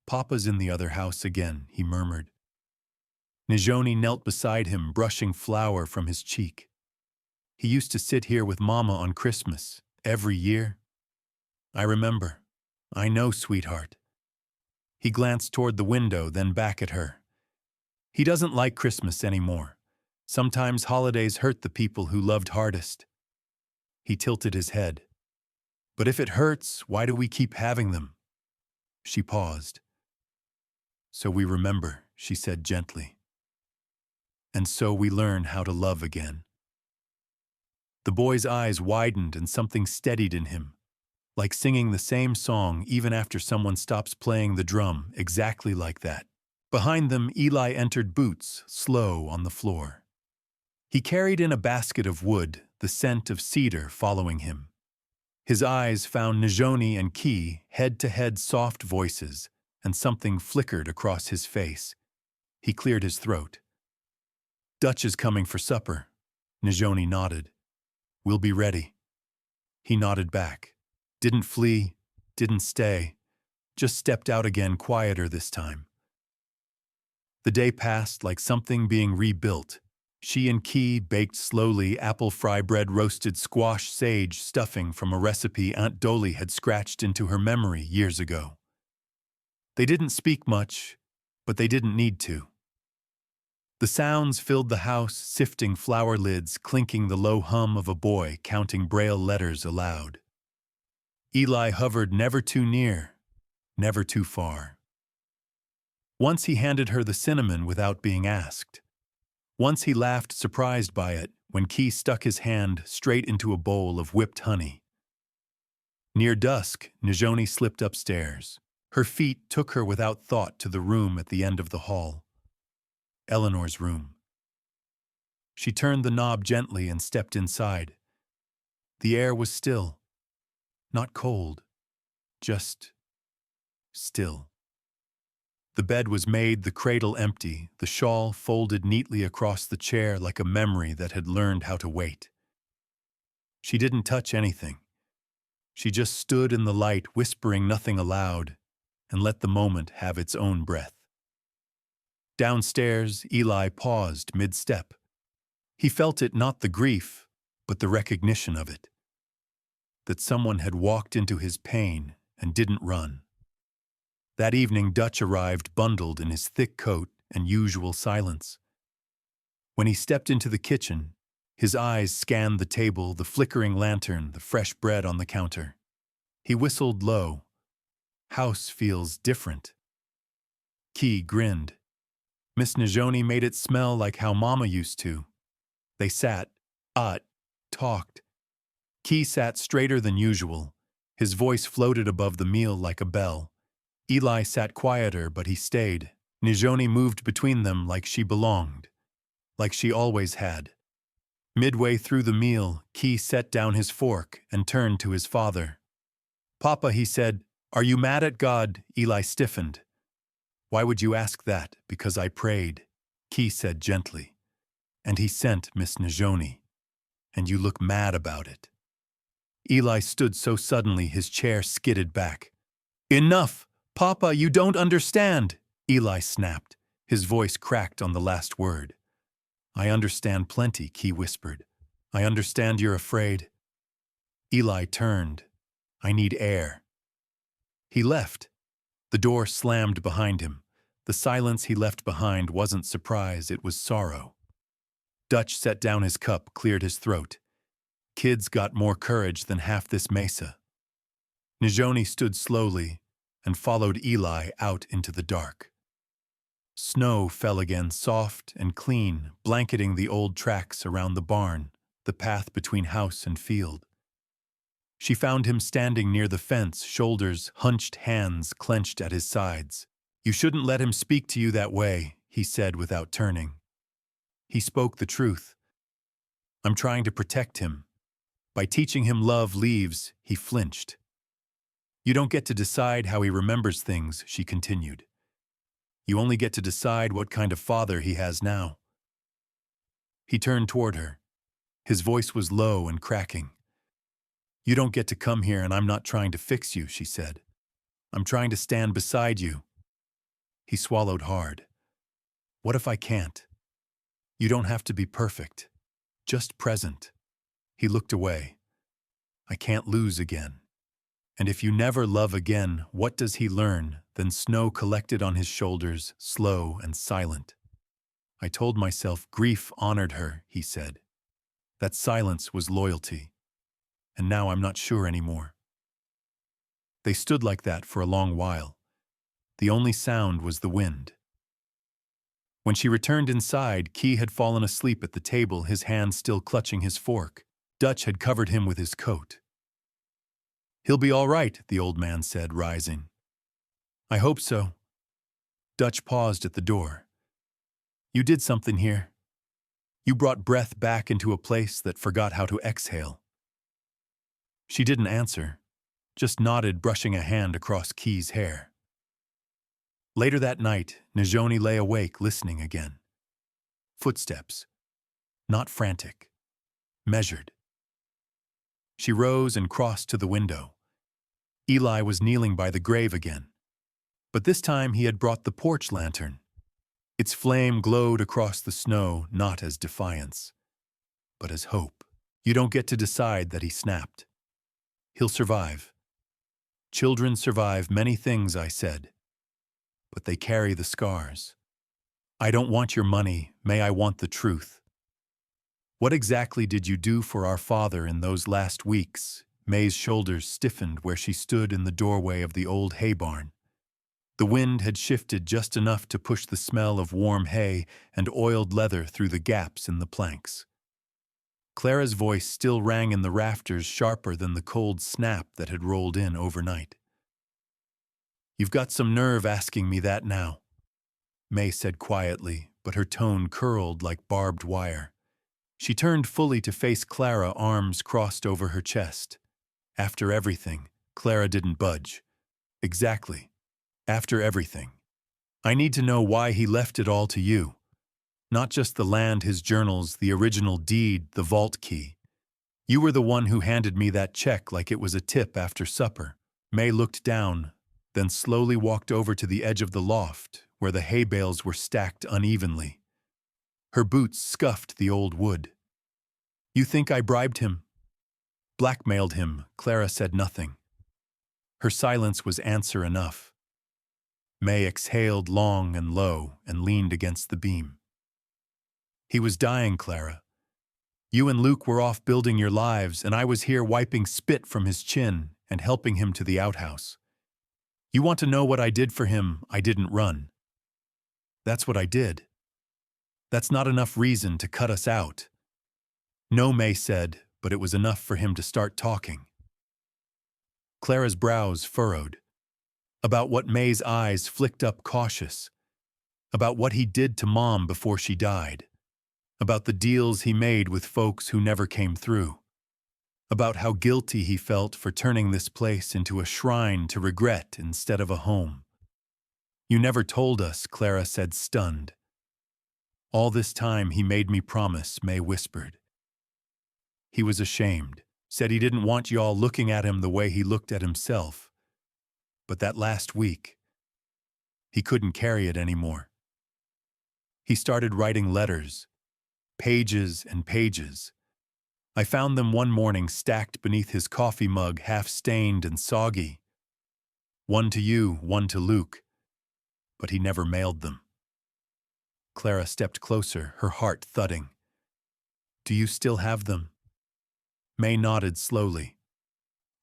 "Papa's in the other house again," he murmured. Nijoni knelt beside him, brushing flour from his cheek. "He used to sit here with Mama on Christmas, every year." "I remember. I know, sweetheart." He glanced toward the window, then back at her. "He doesn't like Christmas anymore. Sometimes holidays hurt the people who loved hardest." He tilted his head. "But if it hurts, why do we keep having them?" She paused. "So we remember," she said gently. "And so we learn how to love again." The boy's eyes widened and something steadied in him, like singing the same song even after someone stops playing the drum, exactly like that. Behind them, Eli entered, boots slow on the floor. He carried in a basket of wood, the scent of cedar following him. His eyes found Nijoni and Key, head-to-head soft voices, and something flickered across his face. He cleared his throat. "Dutch is coming for supper." Nijoni nodded. "We'll be ready." He nodded back. Didn't flee, didn't stay, just stepped out again, quieter this time. The day passed like something being rebuilt. She and Key baked slowly apple fry bread, roasted squash, sage stuffing from a recipe Aunt Dolly had scratched into her memory years ago. They didn't speak much, but they didn't need to. The sounds filled the house, sifting flour lids, clinking, the low hum of a boy counting Braille letters aloud. Eli hovered, never too near, never too far. Once he handed her the cinnamon without being asked. Once he laughed, surprised by it, when Key stuck his hand straight into a bowl of whipped honey. Near dusk, Nijoni slipped upstairs. Her feet took her without thought to the room at the end of the hall. Eleanor's room. She turned the knob gently and stepped inside. The air was still. Not cold, just still. The bed was made, the cradle empty, the shawl folded neatly across the chair like a memory that had learned how to wait. She didn't touch anything. She just stood in the light, whispering nothing aloud, and let the moment have its own breath. Downstairs, Eli paused mid-step. He felt it, not the grief, but the recognition of it. That someone had walked into his pain and didn't run. That evening, Dutch arrived, bundled in his thick coat and usual silence. When he stepped into the kitchen, his eyes scanned the table, the flickering lantern, the fresh bread on the counter. He whistled low. "House feels different." Key grinned. Miss Nijoni made it smell like how Mama used to. They sat, talked. Key sat straighter than usual. His voice floated above the meal like a bell. Eli sat quieter, but he stayed. Nijoni moved between them like she belonged, like she always had. Midway through the meal, Key set down his fork and turned to his father. "Papa," he said, "are you mad at God?" Eli stiffened. "Why would you ask that?" "Because I prayed," Key said gently. "And he sent Miss Nijoni. And you look mad about it." Eli stood so suddenly his chair skidded back. "Enough! Papa, you don't understand!" Eli snapped. His voice cracked on the last word. "I understand plenty," Key whispered. "I understand you're afraid." Eli turned. "I need air." He left. The door slammed behind him. The silence he left behind wasn't surprise, it was sorrow. Dutch set down his cup, cleared his throat. Kids got more courage than half this mesa. Nijoni stood slowly and followed Eli out into the dark. Snow fell again, soft and clean, blanketing the old tracks around the barn, the path between house and field. She found him standing near the fence, shoulders hunched, hands clenched at his sides. "You shouldn't let him speak to you that way," he said without turning. He spoke the truth. "I'm trying to protect him. By teaching him love leaves," he flinched. You don't get to decide how he remembers things, she continued. You only get to decide what kind of father he has now. He turned toward her. His voice was low and cracking. You don't get to come here and I'm not trying to fix you, she said. I'm trying to stand beside you. He swallowed hard. What if I can't? You don't have to be perfect. Just present. He looked away. I can't lose again. And if you never love again, what does he learn? Then snow collected on his shoulders, slow and silent. I told myself grief honored her, he said. That silence was loyalty. And now I'm not sure anymore. They stood like that for a long while. The only sound was the wind. When she returned inside, Key had fallen asleep at the table, his hand still clutching his fork. Dutch had covered him with his coat. He'll be all right, the old man said, rising. I hope so. Dutch paused at the door. You did something here. You brought breath back into a place that forgot how to exhale. She didn't answer, just nodded, brushing a hand across Key's hair. Later that night, Najoni lay awake, listening again. Footsteps. Not frantic. Measured. She rose and crossed to the window. Eli was kneeling by the grave again. But this time he had brought the porch lantern. Its flame glowed across the snow, not as defiance, but as hope. You don't get to decide that, he snapped. He'll survive. Children survive many things, I said. But they carry the scars. I don't want your money, May, I want the truth. What exactly did you do for our father in those last weeks? May's shoulders stiffened where she stood in the doorway of the old hay barn. The wind had shifted just enough to push the smell of warm hay and oiled leather through the gaps in the planks. Clara's voice still rang in the rafters, sharper than the cold snap that had rolled in overnight. You've got some nerve asking me that now, May said quietly, but her tone curled like barbed wire. She turned fully to face Clara, arms crossed over her chest. After everything, Clara didn't budge. Exactly. After everything. I need to know why he left it all to you. Not just the land, his journals, the original deed, the vault key. You were the one who handed me that check like it was a tip after supper. May looked down, then slowly walked over to the edge of the loft, where the hay bales were stacked unevenly. Her boots scuffed the old wood. You think I bribed him? Blackmailed him, Clara said nothing. Her silence was answer enough. May exhaled long and low and leaned against the beam. He was dying, Clara. You and Luke were off building your lives, and I was here wiping spit from his chin and helping him to the outhouse. You want to know what I did for him? I didn't run. That's what I did. That's not enough reason to cut us out. No, May said, but it was enough for him to start talking. Clara's brows furrowed. About what May's eyes flicked up cautious. About what he did to Mom before she died. About the deals he made with folks who never came through. About how guilty he felt for turning this place into a shrine to regret instead of a home. You never told us, Clara said, stunned. All this time he made me promise, May whispered. He was ashamed, said he didn't want y'all looking at him the way he looked at himself. But that last week, he couldn't carry it anymore. He started writing letters, pages and pages. I found them one morning stacked beneath his coffee mug, half-stained and soggy. One to you, one to Luke. But he never mailed them. Clara stepped closer, her heart thudding. Do you still have them? May nodded slowly.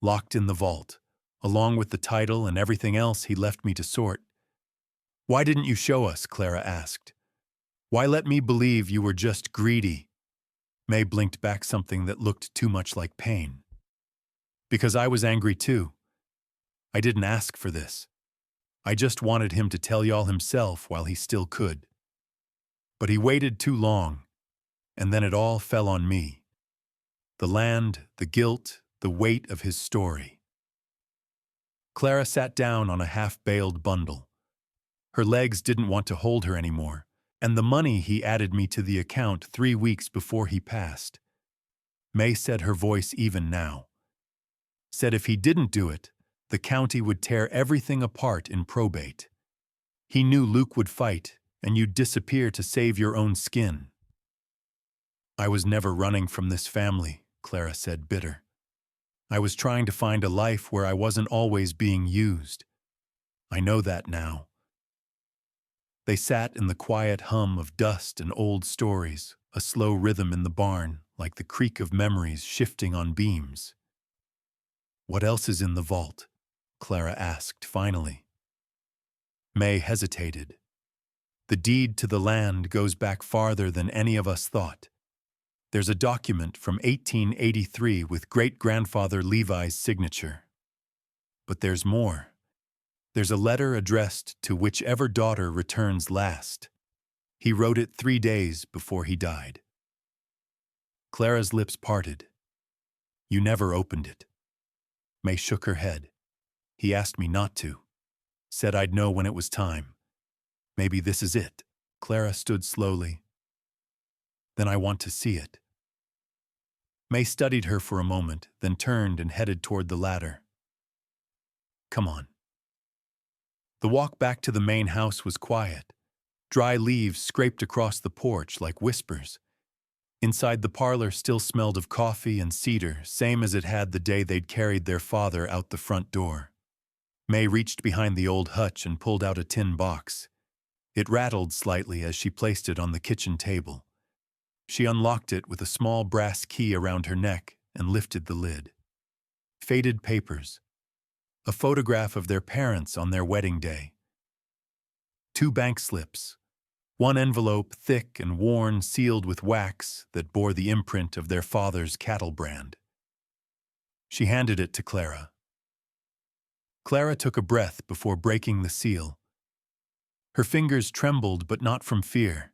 Locked in the vault, along with the title and everything else he left me to sort. Why didn't you show us? Clara asked. Why let me believe you were just greedy? May blinked back something that looked too much like pain. Because I was angry too. I didn't ask for this. I just wanted him to tell y'all himself while he still could. But he waited too long, and then it all fell on me. The land, the guilt, the weight of his story. Clara sat down on a half-baled bundle. Her legs didn't want to hold her anymore, and the money he added me to the account 3 weeks before he passed. May said, her voice even now. Said if he didn't do it, the county would tear everything apart in probate. He knew Luke would fight, and you'd disappear to save your own skin. I was never running from this family, Clara said, bitter. I was trying to find a life where I wasn't always being used. I know that now. They sat in the quiet hum of dust and old stories, a slow rhythm in the barn, like the creak of memories shifting on beams. What else is in the vault? Clara asked finally. May hesitated. The deed to the land goes back farther than any of us thought. There's a document from 1883 with great-grandfather Levi's signature. But there's more. There's a letter addressed to whichever daughter returns last. He wrote it 3 days before he died. Clara's lips parted. You never opened it. May shook her head. He asked me not to. Said I'd know when it was time. Maybe this is it. Clara stood slowly. Then I want to see it. May studied her for a moment, then turned and headed toward the ladder. Come on. The walk back to the main house was quiet. Dry leaves scraped across the porch like whispers. Inside the parlor still smelled of coffee and cedar, same as it had the day they'd carried their father out the front door. May reached behind the old hutch and pulled out a tin box. It rattled slightly as she placed it on the kitchen table. She unlocked it with a small brass key around her neck and lifted the lid. Faded papers. A photograph of their parents on their wedding day. 2 bank slips. 1 envelope, thick and worn, sealed with wax that bore the imprint of their father's cattle brand. She handed it to Clara. Clara took a breath before breaking the seal. Her fingers trembled, but not from fear.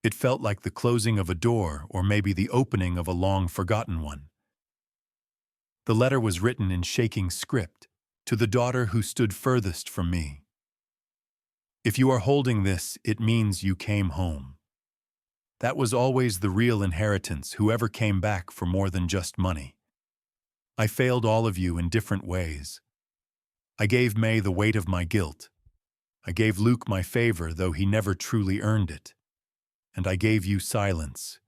It felt like the closing of a door, or maybe the opening of a long-forgotten one. The letter was written in shaking script, to the daughter who stood furthest from me. If you are holding this, it means you came home. That was always the real inheritance, whoever came back for more than just money. I failed all of you in different ways. I gave May the weight of my guilt. I gave Luke my favor, though he never truly earned it. And I gave you silence.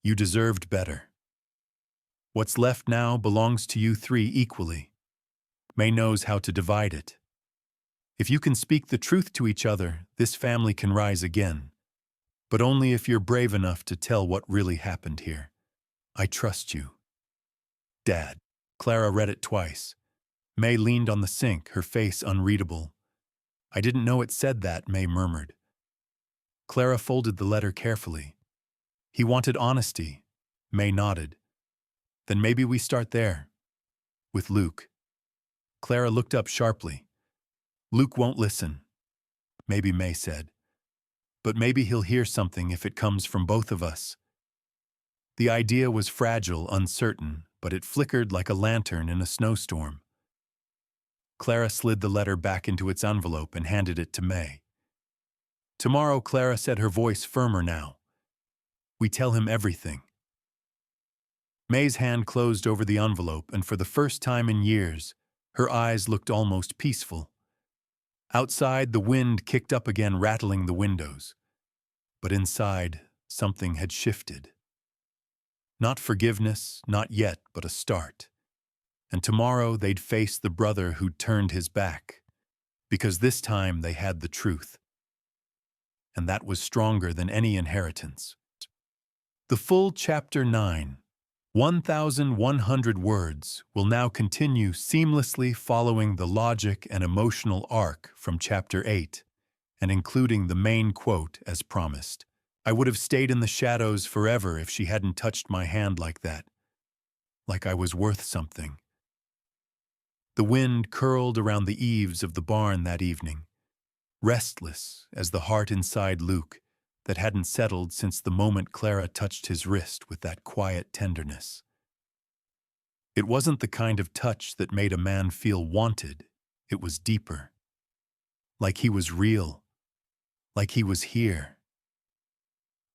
You deserved better. What's left now belongs to you 3 equally. May knows how to divide it. If you can speak the truth to each other, this family can rise again. But only if you're brave enough to tell what really happened here. I trust you. Dad. Clara read it twice. May leaned on the sink, her face unreadable. I didn't know it said that, May murmured. Clara folded the letter carefully. He wanted honesty. May nodded. Then maybe we start there. With Luke. Clara looked up sharply. Luke won't listen. Maybe, May said. But maybe he'll hear something if it comes from both of us. The idea was fragile, uncertain, but it flickered like a lantern in a snowstorm. Clara slid the letter back into its envelope and handed it to May. Tomorrow, Clara said, her voice firmer now. We tell him everything. May's hand closed over the envelope, and for the first time in years, her eyes looked almost peaceful. Outside, the wind kicked up again, rattling the windows. But inside, something had shifted. Not forgiveness, not yet, but a start. And tomorrow they'd face the brother who'd turned his back, because this time they had the truth. And that was stronger than any inheritance. The full Chapter 9, 1,100 words, will now continue seamlessly following the logic and emotional arc from Chapter 8, and including the main quote as promised. I would have stayed in the shadows forever if she hadn't touched my hand like that, like I was worth something. The wind curled around the eaves of the barn that evening, restless as the heart inside Luke that hadn't settled since the moment Clara touched his wrist with that quiet tenderness. It wasn't the kind of touch that made a man feel wanted. It was deeper. Like he was real. Like he was here.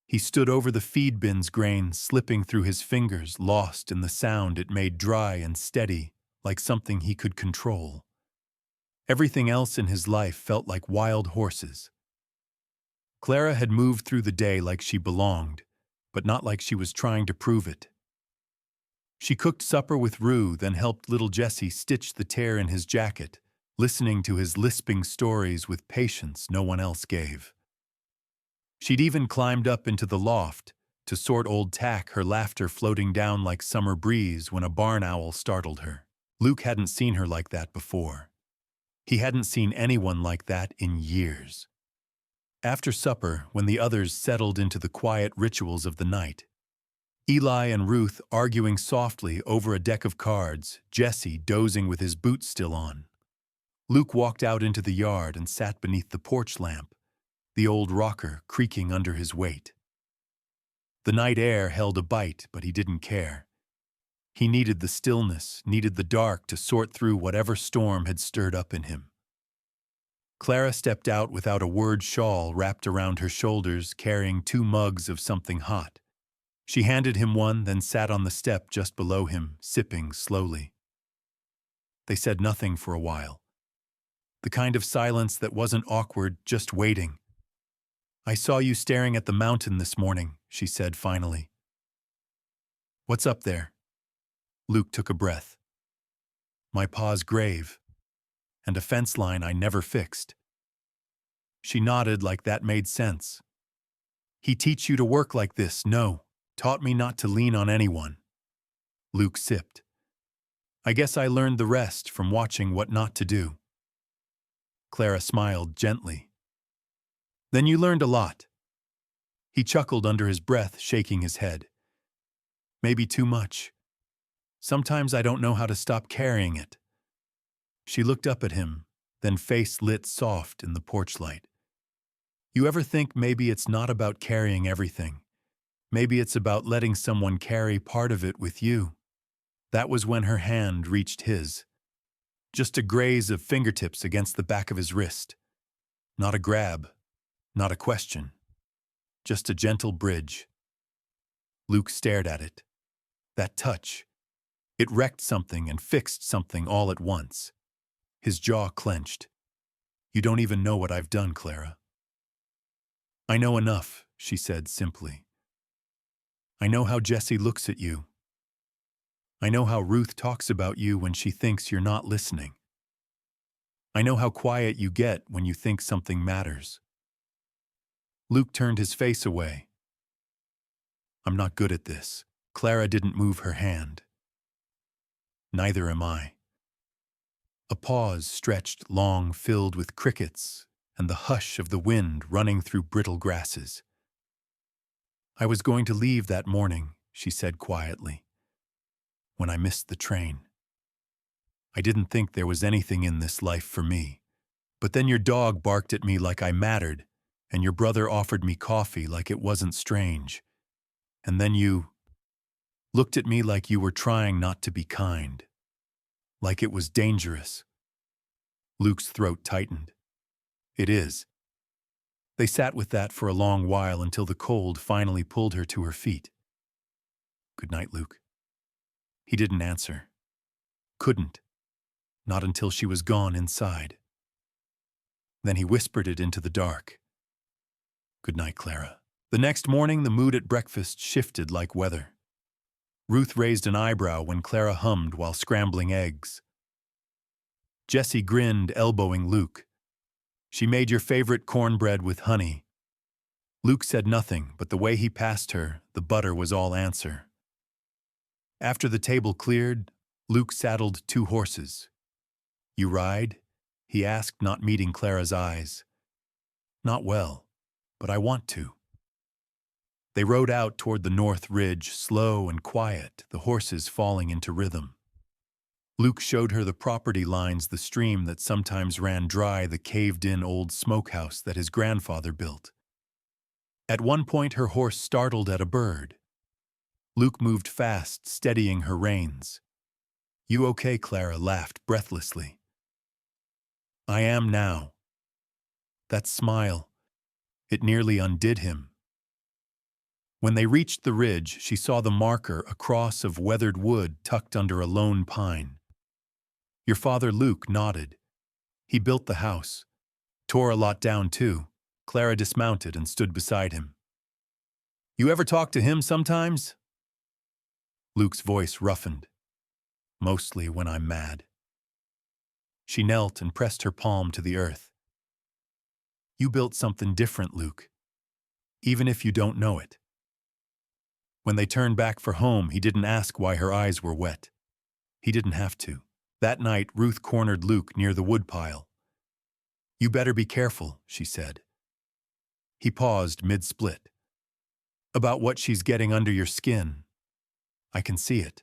He stood over the feed bin's grain, slipping through his fingers, lost in the sound it made dry and steady, like something he could control. Everything else in his life felt like wild horses. Clara had moved through the day like she belonged, but not like she was trying to prove it. She cooked supper with Rue, then helped little Jesse stitch the tear in his jacket, listening to his lisping stories with patience no one else gave. She'd even climbed up into the loft to sort old tack, her laughter floating down like summer breeze when a barn owl startled her. Luke hadn't seen her like that before. He hadn't seen anyone like that in years. After supper, when the others settled into the quiet rituals of the night, Eli and Ruth arguing softly over a deck of cards, Jesse dozing with his boots still on. Luke walked out into the yard and sat beneath the porch lamp, the old rocker creaking under his weight. The night air held a bite, but he didn't care. He needed the stillness, needed the dark to sort through whatever storm had stirred up in him. Clara stepped out without a word, shawl wrapped around her shoulders, carrying 2 mugs of something hot. She handed him one, then sat on the step just below him, sipping slowly. They said nothing for a while. The kind of silence that wasn't awkward, just waiting. "I saw you staring at the mountain this morning," she said finally. "What's up there?" Luke took a breath. "My pa's grave, and a fence line I never fixed." She nodded like that made sense. "He teach you to work like this?" "No. Taught me not to lean on anyone." Luke sipped. "I guess I learned the rest from watching what not to do." Clara smiled gently. "Then you learned a lot." He chuckled under his breath, shaking his head. "Maybe too much. Sometimes I don't know how to stop carrying it." She looked up at him, then face lit soft in the porch light. "You ever think maybe it's not about carrying everything? Maybe it's about letting someone carry part of it with you?" That was when her hand reached his. Just a graze of fingertips against the back of his wrist. Not a grab, not a question. Just a gentle bridge. Luke stared at it. That touch. It wrecked something and fixed something all at once. His jaw clenched. "You don't even know what I've done, Clara." "I know enough," she said simply. "I know how Jesse looks at you. I know how Ruth talks about you when she thinks you're not listening. I know how quiet you get when you think something matters." Luke turned his face away. "I'm not good at this." Clara didn't move her hand. "Neither am I." A pause stretched long, filled with crickets and the hush of the wind running through brittle grasses. "I was going to leave that morning," she said quietly, "when I missed the train. I didn't think there was anything in this life for me. But then your dog barked at me like I mattered, and your brother offered me coffee like it wasn't strange. And then you looked at me like you were trying not to be kind. Like it was dangerous." Luke's throat tightened. "It is." They sat with that for a long while until the cold finally pulled her to her feet. "Good night, Luke." He didn't answer. Couldn't. Not until she was gone inside. Then he whispered it into the dark. "Good night, Clara." The next morning, the mood at breakfast shifted like weather. Ruth raised an eyebrow when Clara hummed while scrambling eggs. Jesse grinned, elbowing Luke. "She made your favorite cornbread with honey." Luke said nothing, but the way he passed her, the butter was all answer. After the table cleared, Luke saddled 2 horses. "You ride?" he asked, not meeting Clara's eyes. "Not well, but I want to." They rode out toward the north ridge, slow and quiet, the horses falling into rhythm. Luke showed her the property lines, the stream that sometimes ran dry, the caved-in old smokehouse that his grandfather built. At one point her horse startled at a bird. Luke moved fast, steadying her reins. You okay? Clara laughed breathlessly. I am now. That smile, it nearly undid him. When they reached the ridge, she saw the marker, a cross of weathered wood tucked under a lone pine. Your father Luke nodded. He built the house. Tore a lot down too. Clara dismounted and stood beside him. You ever talk to him sometimes? Luke's voice roughened. Mostly when I'm mad. She knelt and pressed her palm to the earth. You built something different, Luke. Even if you don't know it. When they turned back for home, he didn't ask why her eyes were wet. He didn't have to. That night, Ruth cornered Luke near the woodpile. You better be careful, she said. He paused mid-split. About what she's getting under your skin. I can see it.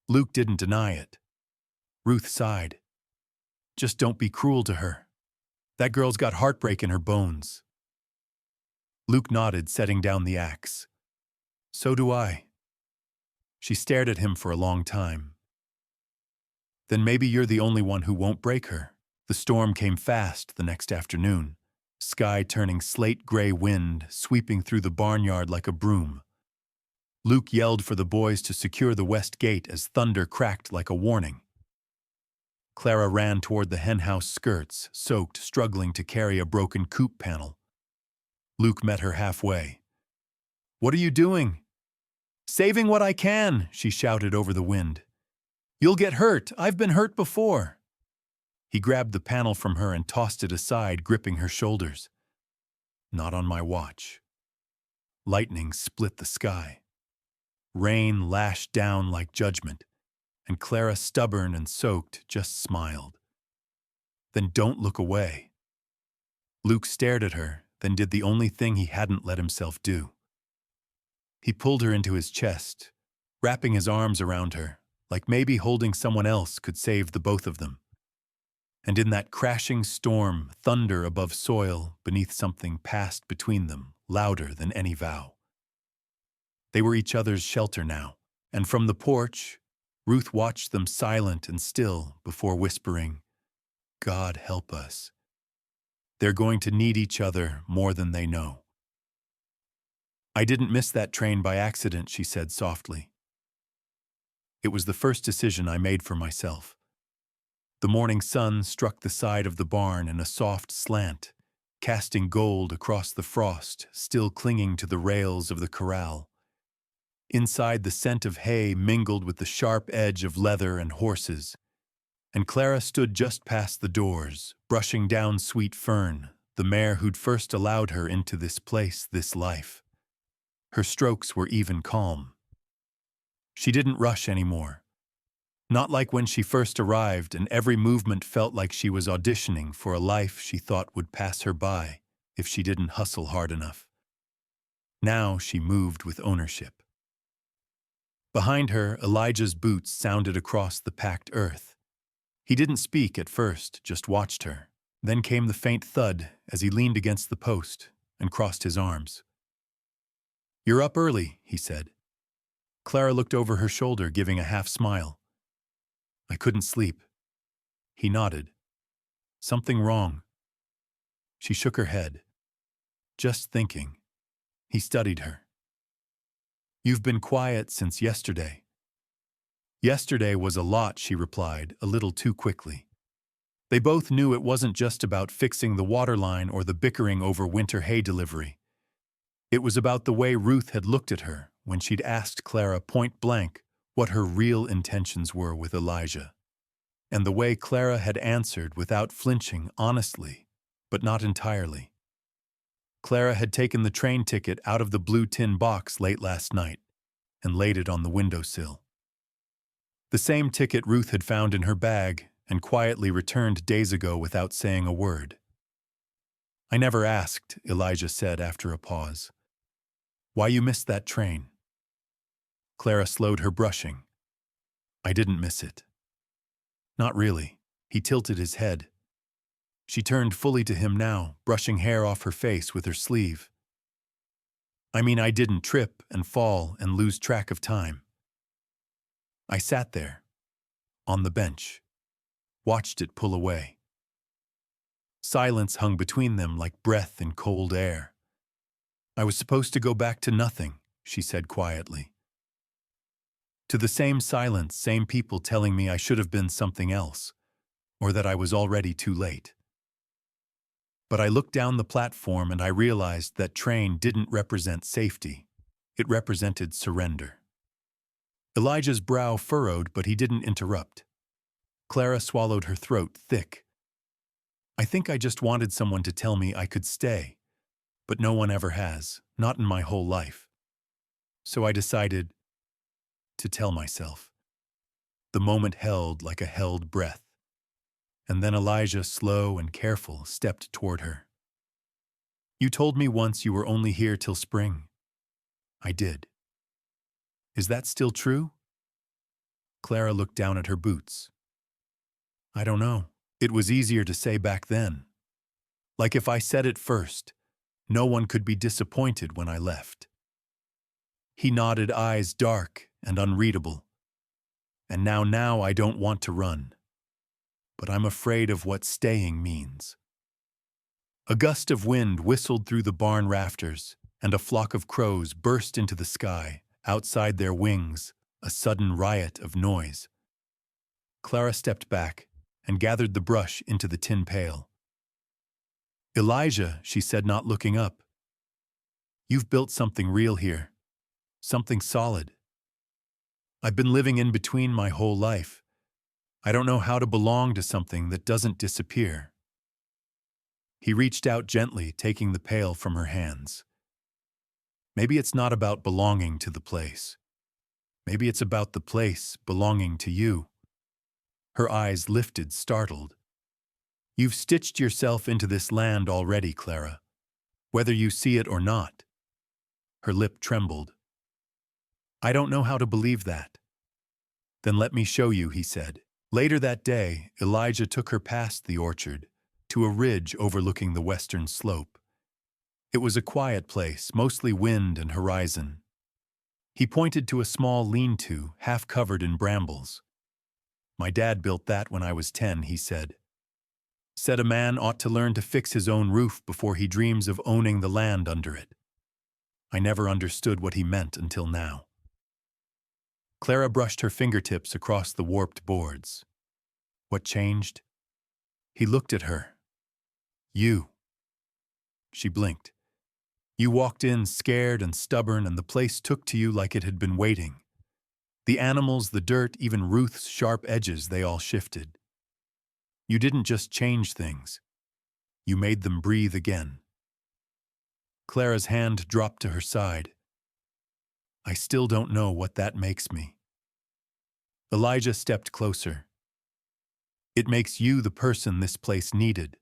Luke didn't deny it. Ruth sighed. Just don't be cruel to her. That girl's got heartbreak in her bones. Luke nodded, setting down the axe. So do I. She stared at him for a long time. Then maybe you're the only one who won't break her. The storm came fast the next afternoon, sky turning slate-gray wind, sweeping through the barnyard like a broom. Luke yelled for the boys to secure the west gate as thunder cracked like a warning. Clara ran toward the henhouse skirts, soaked, struggling to carry a broken coop panel. Luke met her halfway. What are you doing? Saving what I can, she shouted over the wind. You'll get hurt. I've been hurt before. He grabbed the panel from her and tossed it aside, gripping her shoulders. Not on my watch. Lightning split the sky. Rain lashed down like judgment, and Clara, stubborn and soaked, just smiled. Then don't look away. Luke stared at her, then did the only thing he hadn't let himself do. He pulled her into his chest, wrapping his arms around her, like maybe holding someone else could save the both of them. And in that crashing storm, thunder above soil, beneath something passed between them, louder than any vow. They were each other's shelter now, and from the porch, Ruth watched them silent and still before whispering, God help us. They're going to need each other more than they know. I didn't miss that train by accident, she said softly. It was the first decision I made for myself. The morning sun struck the side of the barn in a soft slant, casting gold across the frost, still clinging to the rails of the corral. Inside, the scent of hay mingled with the sharp edge of leather and horses, and Clara stood just past the doors, brushing down Sweet Fern, the mare who'd first allowed her into this place, this life. Her strokes were even calm. She didn't rush anymore. Not like when she first arrived, and every movement felt like she was auditioning for a life she thought would pass her by if she didn't hustle hard enough. Now she moved with ownership. Behind her, Elijah's boots sounded across the packed earth. He didn't speak at first, just watched her. Then came the faint thud as he leaned against the post and crossed his arms. You're up early, he said. Clara looked over her shoulder, giving a half smile. I couldn't sleep. He nodded. Something wrong. She shook her head. Just thinking. He studied her. You've been quiet since yesterday. Yesterday was a lot, she replied, a little too quickly. They both knew it wasn't just about fixing the water line or the bickering over winter hay delivery. It was about the way Ruth had looked at her when she'd asked Clara point blank what her real intentions were with Elijah, and the way Clara had answered without flinching honestly, but not entirely. Clara had taken the train ticket out of the blue tin box late last night and laid it on the windowsill. The same ticket Ruth had found in her bag and quietly returned days ago without saying a word. I never asked, Elijah said after a pause. Why you missed that train? Clara slowed her brushing. I didn't miss it. Not really. He tilted his head. She turned fully to him now, brushing hair off her face with her sleeve. I mean, I didn't trip and fall and lose track of time. I sat there, on the bench, watched it pull away. Silence hung between them like breath in cold air. I was supposed to go back to nothing, she said quietly. To the same silence, same people telling me I should have been something else, or that I was already too late. But I looked down the platform and I realized that train didn't represent safety. It represented surrender. Elijah's brow furrowed, but he didn't interrupt. Clara swallowed her throat thick. I think I just wanted someone to tell me I could stay, but no one ever has, not in my whole life. So I decided to tell myself. The moment held like a held breath. And then Elijah, slow and careful, stepped toward her. You told me once you were only here till spring. I did. Is that still true? Clara looked down at her boots. I don't know. It was easier to say back then. Like if I said it first, no one could be disappointed when I left. He nodded, eyes dark and unreadable. And now I don't want to run. But I'm afraid of what staying means. A gust of wind whistled through the barn rafters, and a flock of crows burst into the sky, outside their wings, a sudden riot of noise. Clara stepped back and gathered the brush into the tin pail. Elijah, she said, not looking up. You've built something real here, something solid. I've been living in between my whole life. I don't know how to belong to something that doesn't disappear. He reached out gently, taking the pail from her hands. Maybe it's not about belonging to the place. Maybe it's about the place belonging to you. Her eyes lifted, startled. You've stitched yourself into this land already, Clara, whether you see it or not. Her lip trembled. I don't know how to believe that. Then let me show you, he said. Later that day, Elijah took her past the orchard, to a ridge overlooking the western slope. It was a quiet place, mostly wind and horizon. He pointed to a small lean-to, half covered in brambles. My dad built that when I was 10, he said. Said a man ought to learn to fix his own roof before he dreams of owning the land under it. I never understood what he meant until now. Clara brushed her fingertips across the warped boards. What changed? He looked at her. You. She blinked. You walked in scared and stubborn, and the place took to you like it had been waiting. The animals, the dirt, even Ruth's sharp edges, they all shifted. You didn't just change things. You made them breathe again. Clara's hand dropped to her side. I still don't know what that makes me. Elijah stepped closer. It makes you the person this place needed.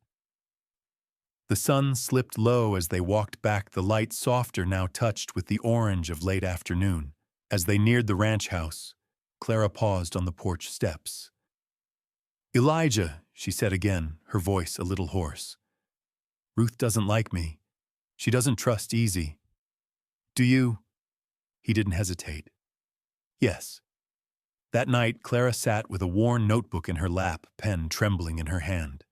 The sun slipped low as they walked back, the light softer now touched with the orange of late afternoon. As they neared the ranch house, Clara paused on the porch steps. Elijah, she said again, her voice a little hoarse. Ruth doesn't like me. She doesn't trust Easy. Do you? He didn't hesitate. Yes. That night, Clara sat with a worn notebook in her lap, pen trembling in her hand.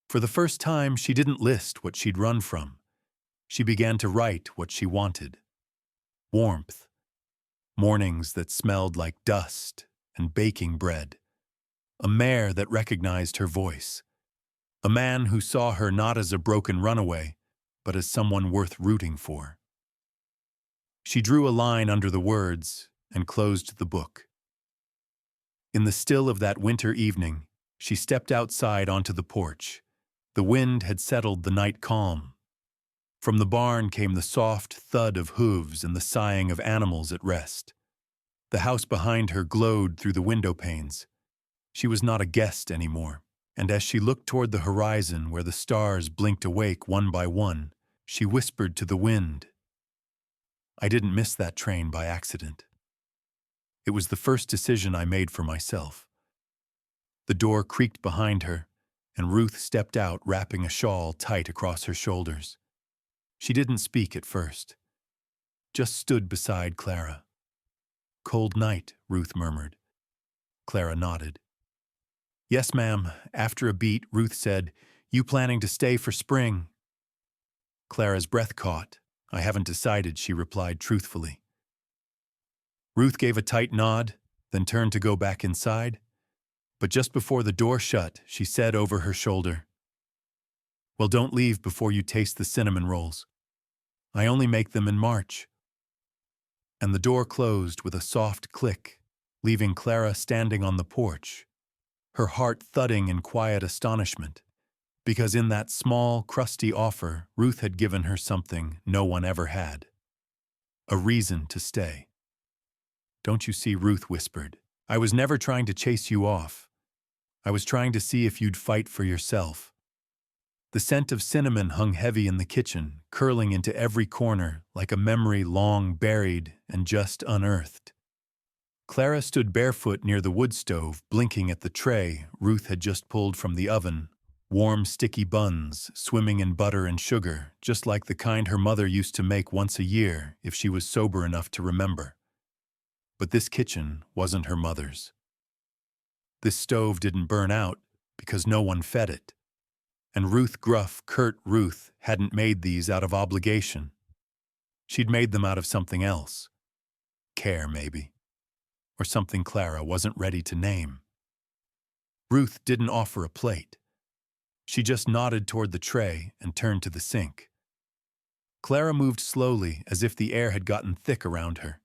For the first time, she didn't list what she'd run from. She began to write what she wanted. Warmth. Mornings that smelled like dust and baking bread. A mare that recognized her voice. A man who saw her not as a broken runaway, but as someone worth rooting for. She drew a line under the words and closed the book. In the still of that winter evening, she stepped outside onto the porch. The wind had settled the night calm. From the barn came the soft thud of hooves and the sighing of animals at rest. The house behind her glowed through the window panes. She was not a guest anymore, and as she looked toward the horizon where the stars blinked awake one by one, she whispered to the wind, I didn't miss that train by accident. It was the first decision I made for myself. The door creaked behind her, and Ruth stepped out, wrapping a shawl tight across her shoulders. She didn't speak at first, just stood beside Clara. Cold night, Ruth murmured. Clara nodded. Yes, ma'am. After a beat, Ruth said, You planning to stay for spring? Clara's breath caught. I haven't decided, she replied truthfully. Ruth gave a tight nod, then turned to go back inside. But just before the door shut, she said over her shoulder, Well, don't leave before you taste the cinnamon rolls. I only make them in March. And the door closed with a soft click, leaving Clara standing on the porch, her heart thudding in quiet astonishment, because in that small, crusty offer, Ruth had given her something no one ever had. A reason to stay. Don't you see, Ruth whispered, I was never trying to chase you off. I was trying to see if you'd fight for yourself. The scent of cinnamon hung heavy in the kitchen, curling into every corner like a memory long buried and just unearthed. Clara stood barefoot near the wood stove, blinking at the tray Ruth had just pulled from the oven. Warm, sticky buns, swimming in butter and sugar, just like the kind her mother used to make once a year if she was sober enough to remember. But this kitchen wasn't her mother's. This stove didn't burn out because no one fed it. And Ruth Gruff, curt Ruth, hadn't made these out of obligation. She'd made them out of something else. Care, maybe. Or something Clara wasn't ready to name. Ruth didn't offer a plate. She just nodded toward the tray and turned to the sink. Clara moved slowly as if the air had gotten thick around her.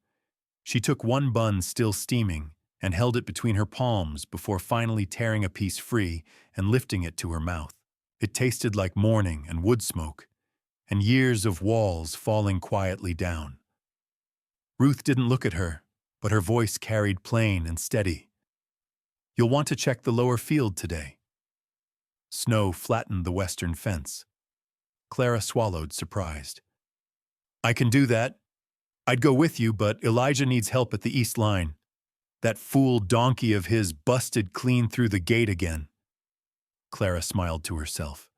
She took one bun still steaming and held it between her palms before finally tearing a piece free and lifting it to her mouth. It tasted like morning and wood smoke, and years of walls falling quietly down. Ruth didn't look at her, but her voice carried plain and steady. You'll want to check the lower field today. Snow flattened the western fence. Clara swallowed, surprised. I can do that. I'd go with you, but Elijah needs help at the east line. That fool donkey of his busted clean through the gate again. Clara smiled to herself.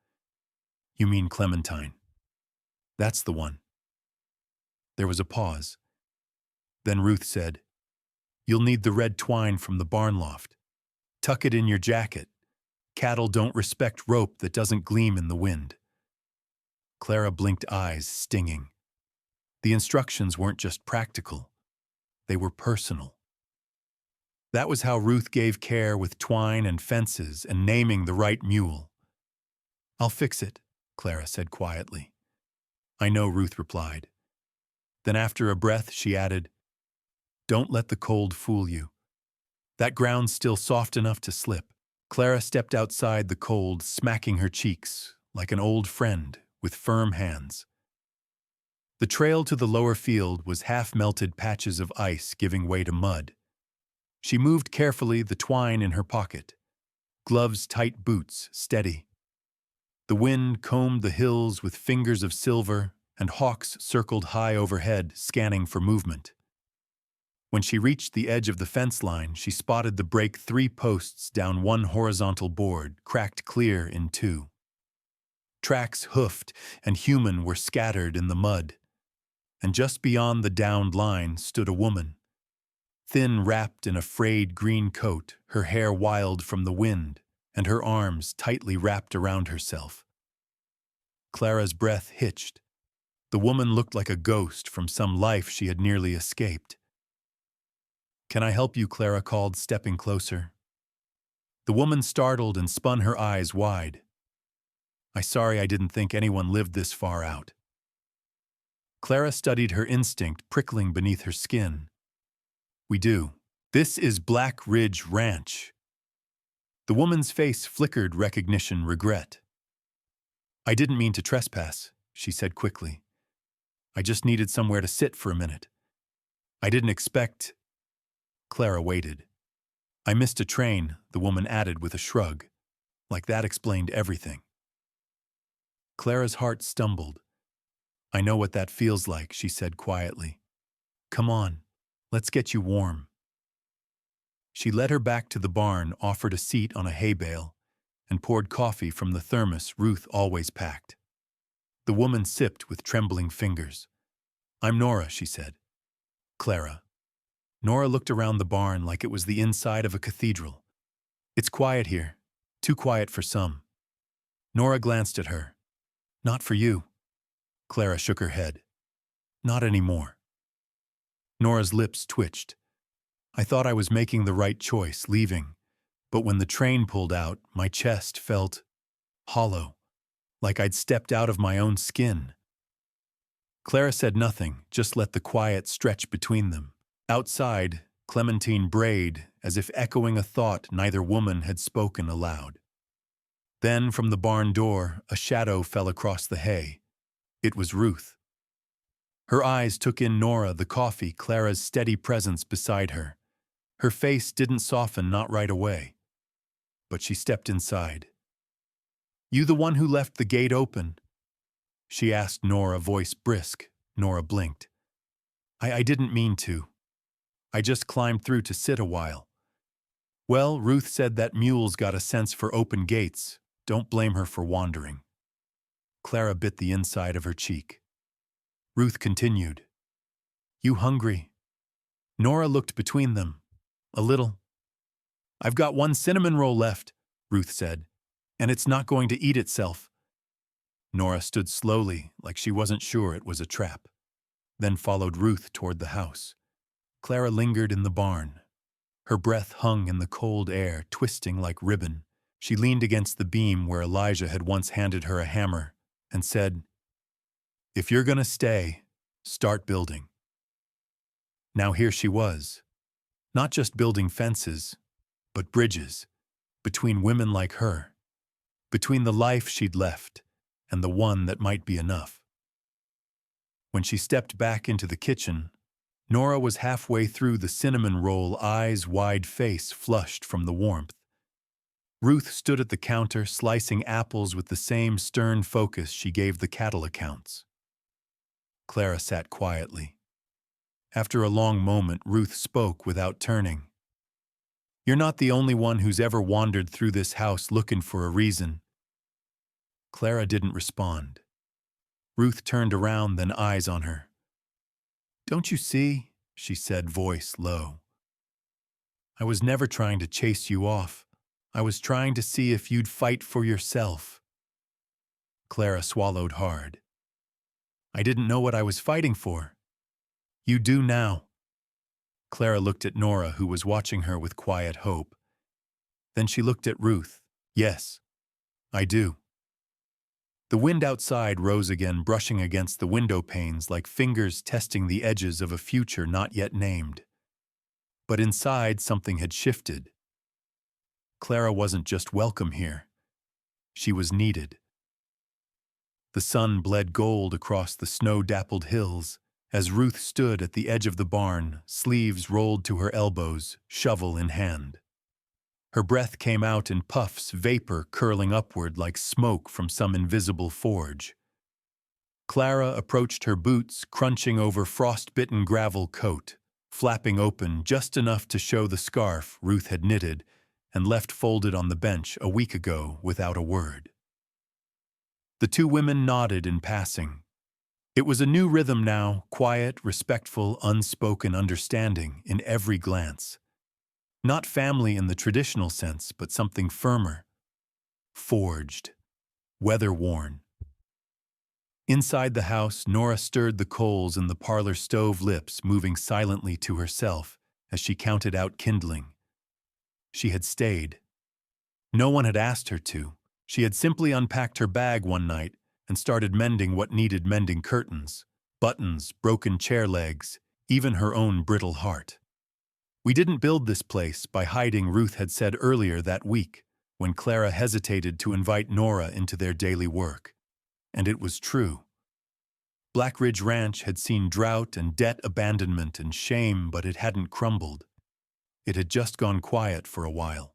You mean Clementine. That's the one. There was a pause. Then Ruth said, You'll need the red twine from the barn loft. Tuck it in your jacket. Cattle don't respect rope that doesn't gleam in the wind. Clara blinked, eyes stinging. The instructions weren't just practical. They were personal. That was how Ruth gave care with twine and fences and naming the right mule. I'll fix it, Clara said quietly. I know, Ruth replied. Then after a breath, she added, Don't let the cold fool you. That ground's still soft enough to slip. Clara stepped outside the cold, smacking her cheeks like an old friend with firm hands. The trail to the lower field was half-melted patches of ice giving way to mud. She moved carefully, the twine in her pocket. Gloves, tight, boots, steady. The wind combed the hills with fingers of silver, and hawks circled high overhead, scanning for movement. When she reached the edge of the fence line, she spotted the break 3 posts down one horizontal board, cracked clear in 2. Tracks, hoofed and human, were scattered in the mud. And just beyond the downed line stood a woman. Thin, wrapped in a frayed green coat, her hair wild from the wind, and her arms tightly wrapped around herself. Clara's breath hitched. The woman looked like a ghost from some life she had nearly escaped. Can I help you? Clara called, stepping closer. The woman startled and spun her eyes wide. I'm sorry, I didn't think anyone lived this far out. Clara studied her instinct prickling beneath her skin. We do. This is Black Ridge Ranch. The woman's face flickered recognition, regret. I didn't mean to trespass, she said quickly. I just needed somewhere to sit for a minute. I didn't expect... Clara waited. I missed a train, the woman added with a shrug. Like that explained everything. Clara's heart stumbled. I know what that feels like, she said quietly. Come on, let's get you warm. She led her back to the barn, offered a seat on a hay bale, and poured coffee from the thermos Ruth always packed. The woman sipped with trembling fingers. I'm Nora, she said. Clara. Nora looked around the barn like it was the inside of a cathedral. It's quiet here. Too quiet for some. Nora glanced at her. Not for you. Clara shook her head. Not anymore. Nora's lips twitched. I thought I was making the right choice, leaving, but when the train pulled out, my chest felt hollow, like I'd stepped out of my own skin. Clara said nothing, just let the quiet stretch between them. Outside, Clementine brayed, as if echoing a thought neither woman had spoken aloud. Then, from the barn door, a shadow fell across the hay. It was Ruth. Her eyes took in Nora, the coffee, Clara's steady presence beside her. Her face didn't soften, not right away. But she stepped inside. You the one who left the gate open? She asked Nora, voice brisk. Nora blinked. I didn't mean to. I just climbed through to sit a while. Well, Ruth said that mule's got a sense for open gates. Don't blame her for wandering. Clara bit the inside of her cheek. Ruth continued. You hungry? Nora looked between them. A little. I've got one cinnamon roll left, Ruth said, and it's not going to eat itself. Nora stood slowly, like she wasn't sure it was a trap, then followed Ruth toward the house. Clara lingered in the barn. Her breath hung in the cold air, twisting like ribbon. She leaned against the beam where Elijah had once handed her a hammer and said, If you're gonna stay, start building. Now here she was, not just building fences, but bridges, between women like her, between the life she'd left and the one that might be enough. When she stepped back into the kitchen, Nora was halfway through the cinnamon roll, eyes wide, face flushed from the warmth. Ruth stood at the counter, slicing apples with the same stern focus she gave the cattle accounts. Clara sat quietly. After a long moment, Ruth spoke without turning. You're not the only one who's ever wandered through this house looking for a reason. Clara didn't respond. Ruth turned around, then eyes on her. Don't you see, she said, voice low. I was never trying to chase you off. I was trying to see if you'd fight for yourself. Clara swallowed hard. I didn't know what I was fighting for. You do now. Clara looked at Nora, who was watching her with quiet hope. Then she looked at Ruth. Yes, I do. The wind outside rose again, brushing against the window panes like fingers testing the edges of a future not yet named. But inside, something had shifted. Clara wasn't just welcome here. She was needed. The sun bled gold across the snow-dappled hills as Ruth stood at the edge of the barn, sleeves rolled to her elbows, shovel in hand. Her breath came out in puffs, vapor curling upward like smoke from some invisible forge. Clara approached her boots, crunching over frost-bitten gravel coat, flapping open just enough to show the scarf Ruth had knitted and left folded on the bench a week ago without a word. The two women nodded in passing. It was a new rhythm now, quiet, respectful, unspoken understanding in every glance. Not family in the traditional sense, but something firmer, forged, weather-worn. Inside the house, Nora stirred the coals in the parlor stove, lips moving silently to herself as she counted out kindling. She had stayed. No one had asked her to. She had simply unpacked her bag one night and started mending what needed mending: curtains, buttons, broken chair legs, even her own brittle heart. We didn't build this place by hiding, Ruth had said earlier that week, when Clara hesitated to invite Nora into their daily work. And it was true. Black Ridge Ranch had seen drought and debt, abandonment and shame, but it hadn't crumbled. It had just gone quiet for a while,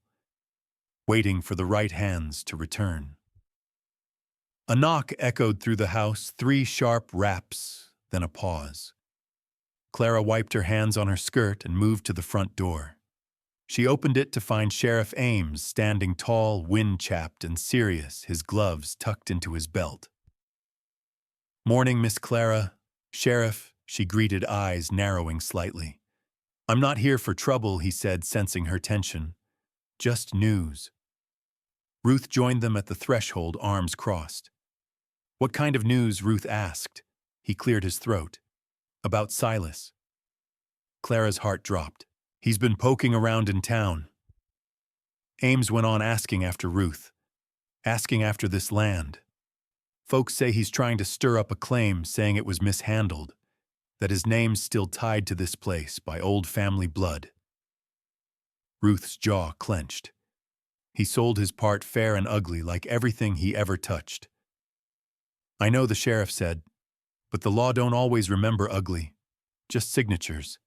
waiting for the right hands to return. A knock echoed through the house, 3 sharp raps, then a pause. Clara wiped her hands on her skirt and moved to the front door. She opened it to find Sheriff Ames standing tall, wind-chapped and serious, his gloves tucked into his belt. "Morning, Miss Clara." "Sheriff," she greeted, eyes narrowing slightly. I'm not here for trouble, he said, sensing her tension. Just news. Ruth joined them at the threshold, arms crossed. What kind of news? Ruth asked. He cleared his throat. About Silas. Clara's heart dropped. He's been poking around in town. Ames went on asking after Ruth, asking after this land. Folks say he's trying to stir up a claim, saying it was mishandled, that his name's still tied to this place by old family blood. Ruth's jaw clenched. He sold his part fair and ugly, like everything he ever touched. I know, the sheriff said, but the law don't always remember ugly, just signatures.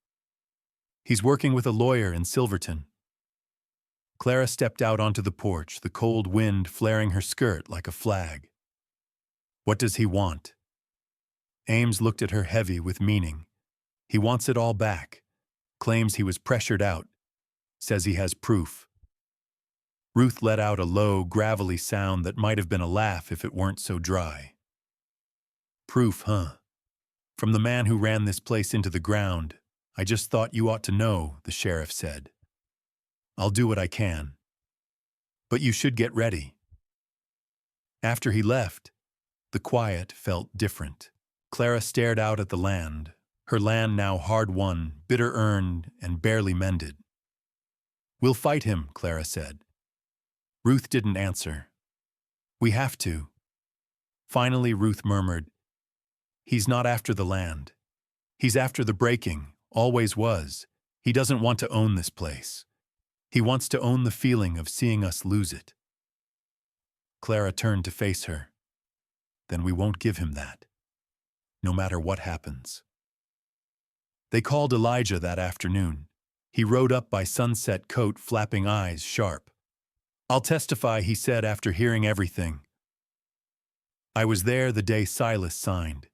He's working with a lawyer in Silverton. Clara stepped out onto the porch, the cold wind flaring her skirt like a flag. What does he want? Ames looked at her heavy with meaning. He wants it all back, claims he was pressured out, says he has proof. Ruth let out a low, gravelly sound that might have been a laugh if it weren't so dry. Proof, huh? From the man who ran this place into the ground. I just thought you ought to know, the sheriff said. I'll do what I can. But you should get ready. After he left, the quiet felt different. Clara stared out at the land, her land now hard-won, bitter-earned, and barely mended. We'll fight him, Clara said. Ruth didn't answer. We have to. Finally, Ruth murmured, He's not after the land. He's after the breaking, always was. He doesn't want to own this place. He wants to own the feeling of seeing us lose it. Clara turned to face her. Then we won't give him that, no matter what happens. They called Elijah that afternoon. He rode up by sunset, coat flapping, eyes sharp. I'll testify, he said after hearing everything. I was there the day Silas signed.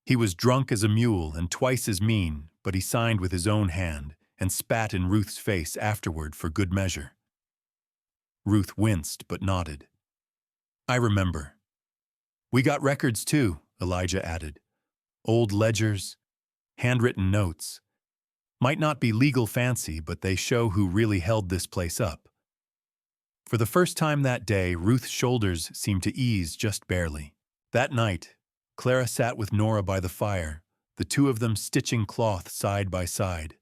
He was drunk as a mule and twice as mean, but he signed with his own hand and spat in Ruth's face afterward for good measure. Ruth winced but nodded. I remember. We got records too, Elijah added. Old ledgers, handwritten notes. Might not be legal fancy, but they show who really held this place up. For the first time that day, Ruth's shoulders seemed to ease just barely. That night, Clara sat with Nora by the fire, the two of them stitching cloth side by side.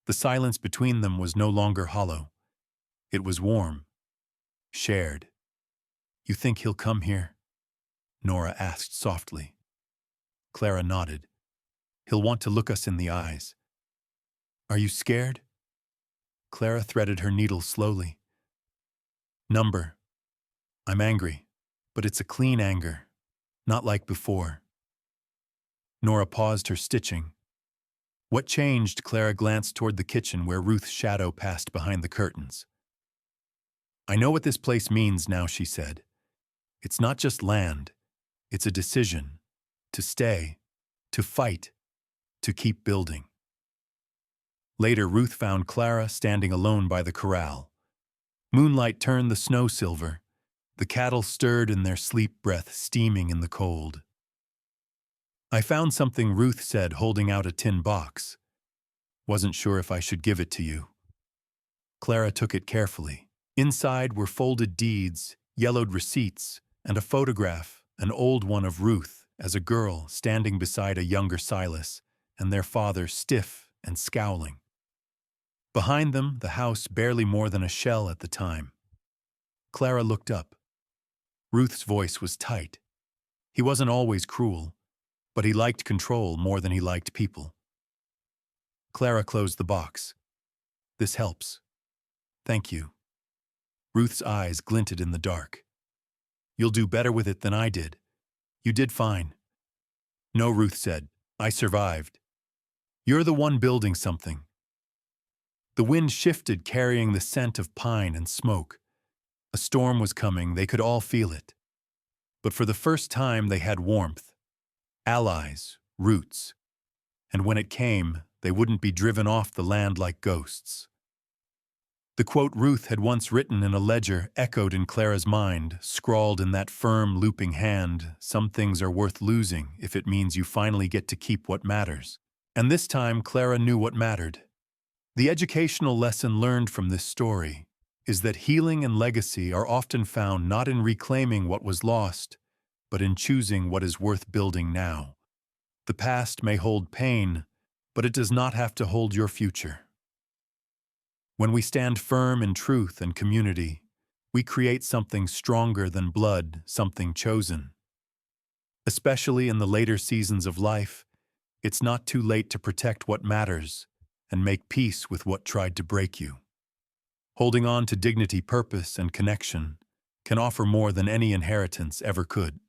The silence between them was no longer hollow. It was warm, shared. You think he'll come here? Nora asked softly. Clara nodded. He'll want to look us in the eyes. Are you scared? Clara threaded her needle slowly. Number. I'm angry, but it's a clean anger. Not like before. Nora paused her stitching. What changed? Clara glanced toward the kitchen where Ruth's shadow passed behind the curtains. I know what this place means now, she said. It's not just land. It's a decision. To stay. To fight. To keep building. Later, Ruth found Clara standing alone by the corral. Moonlight turned the snow silver. The cattle stirred in their sleep breath, steaming in the cold. I found something, Ruth said, holding out a tin box. Wasn't sure if I should give it to you. Clara took it carefully. Inside were folded deeds, yellowed receipts, and a photograph, an old one of Ruth, as a girl standing beside a younger Silas, and their father stiff and scowling. Behind them, the house barely more than a shell at the time. Clara looked up. Ruth's voice was tight. He wasn't always cruel, but he liked control more than he liked people. Clara closed the box. This helps. Thank you. Ruth's eyes glinted in the dark. You'll do better with it than I did. You did fine. No, Ruth said. I survived. You're the one building something. The wind shifted, carrying the scent of pine and smoke. A storm was coming, they could all feel it. But for the first time they had warmth. Allies, roots. And when it came, they wouldn't be driven off the land like ghosts. The quote Ruth had once written in a ledger echoed in Clara's mind, scrawled in that firm, looping hand, some things are worth losing if it means you finally get to keep what matters. And this time Clara knew what mattered. The educational lesson learned from this story is that healing and legacy are often found not in reclaiming what was lost, but in choosing what is worth building now. The past may hold pain, but it does not have to hold your future. When we stand firm in truth and community, we create something stronger than blood, something chosen. Especially in the later seasons of life, it's not too late to protect what matters and make peace with what tried to break you. Holding on to dignity, purpose, and connection can offer more than any inheritance ever could.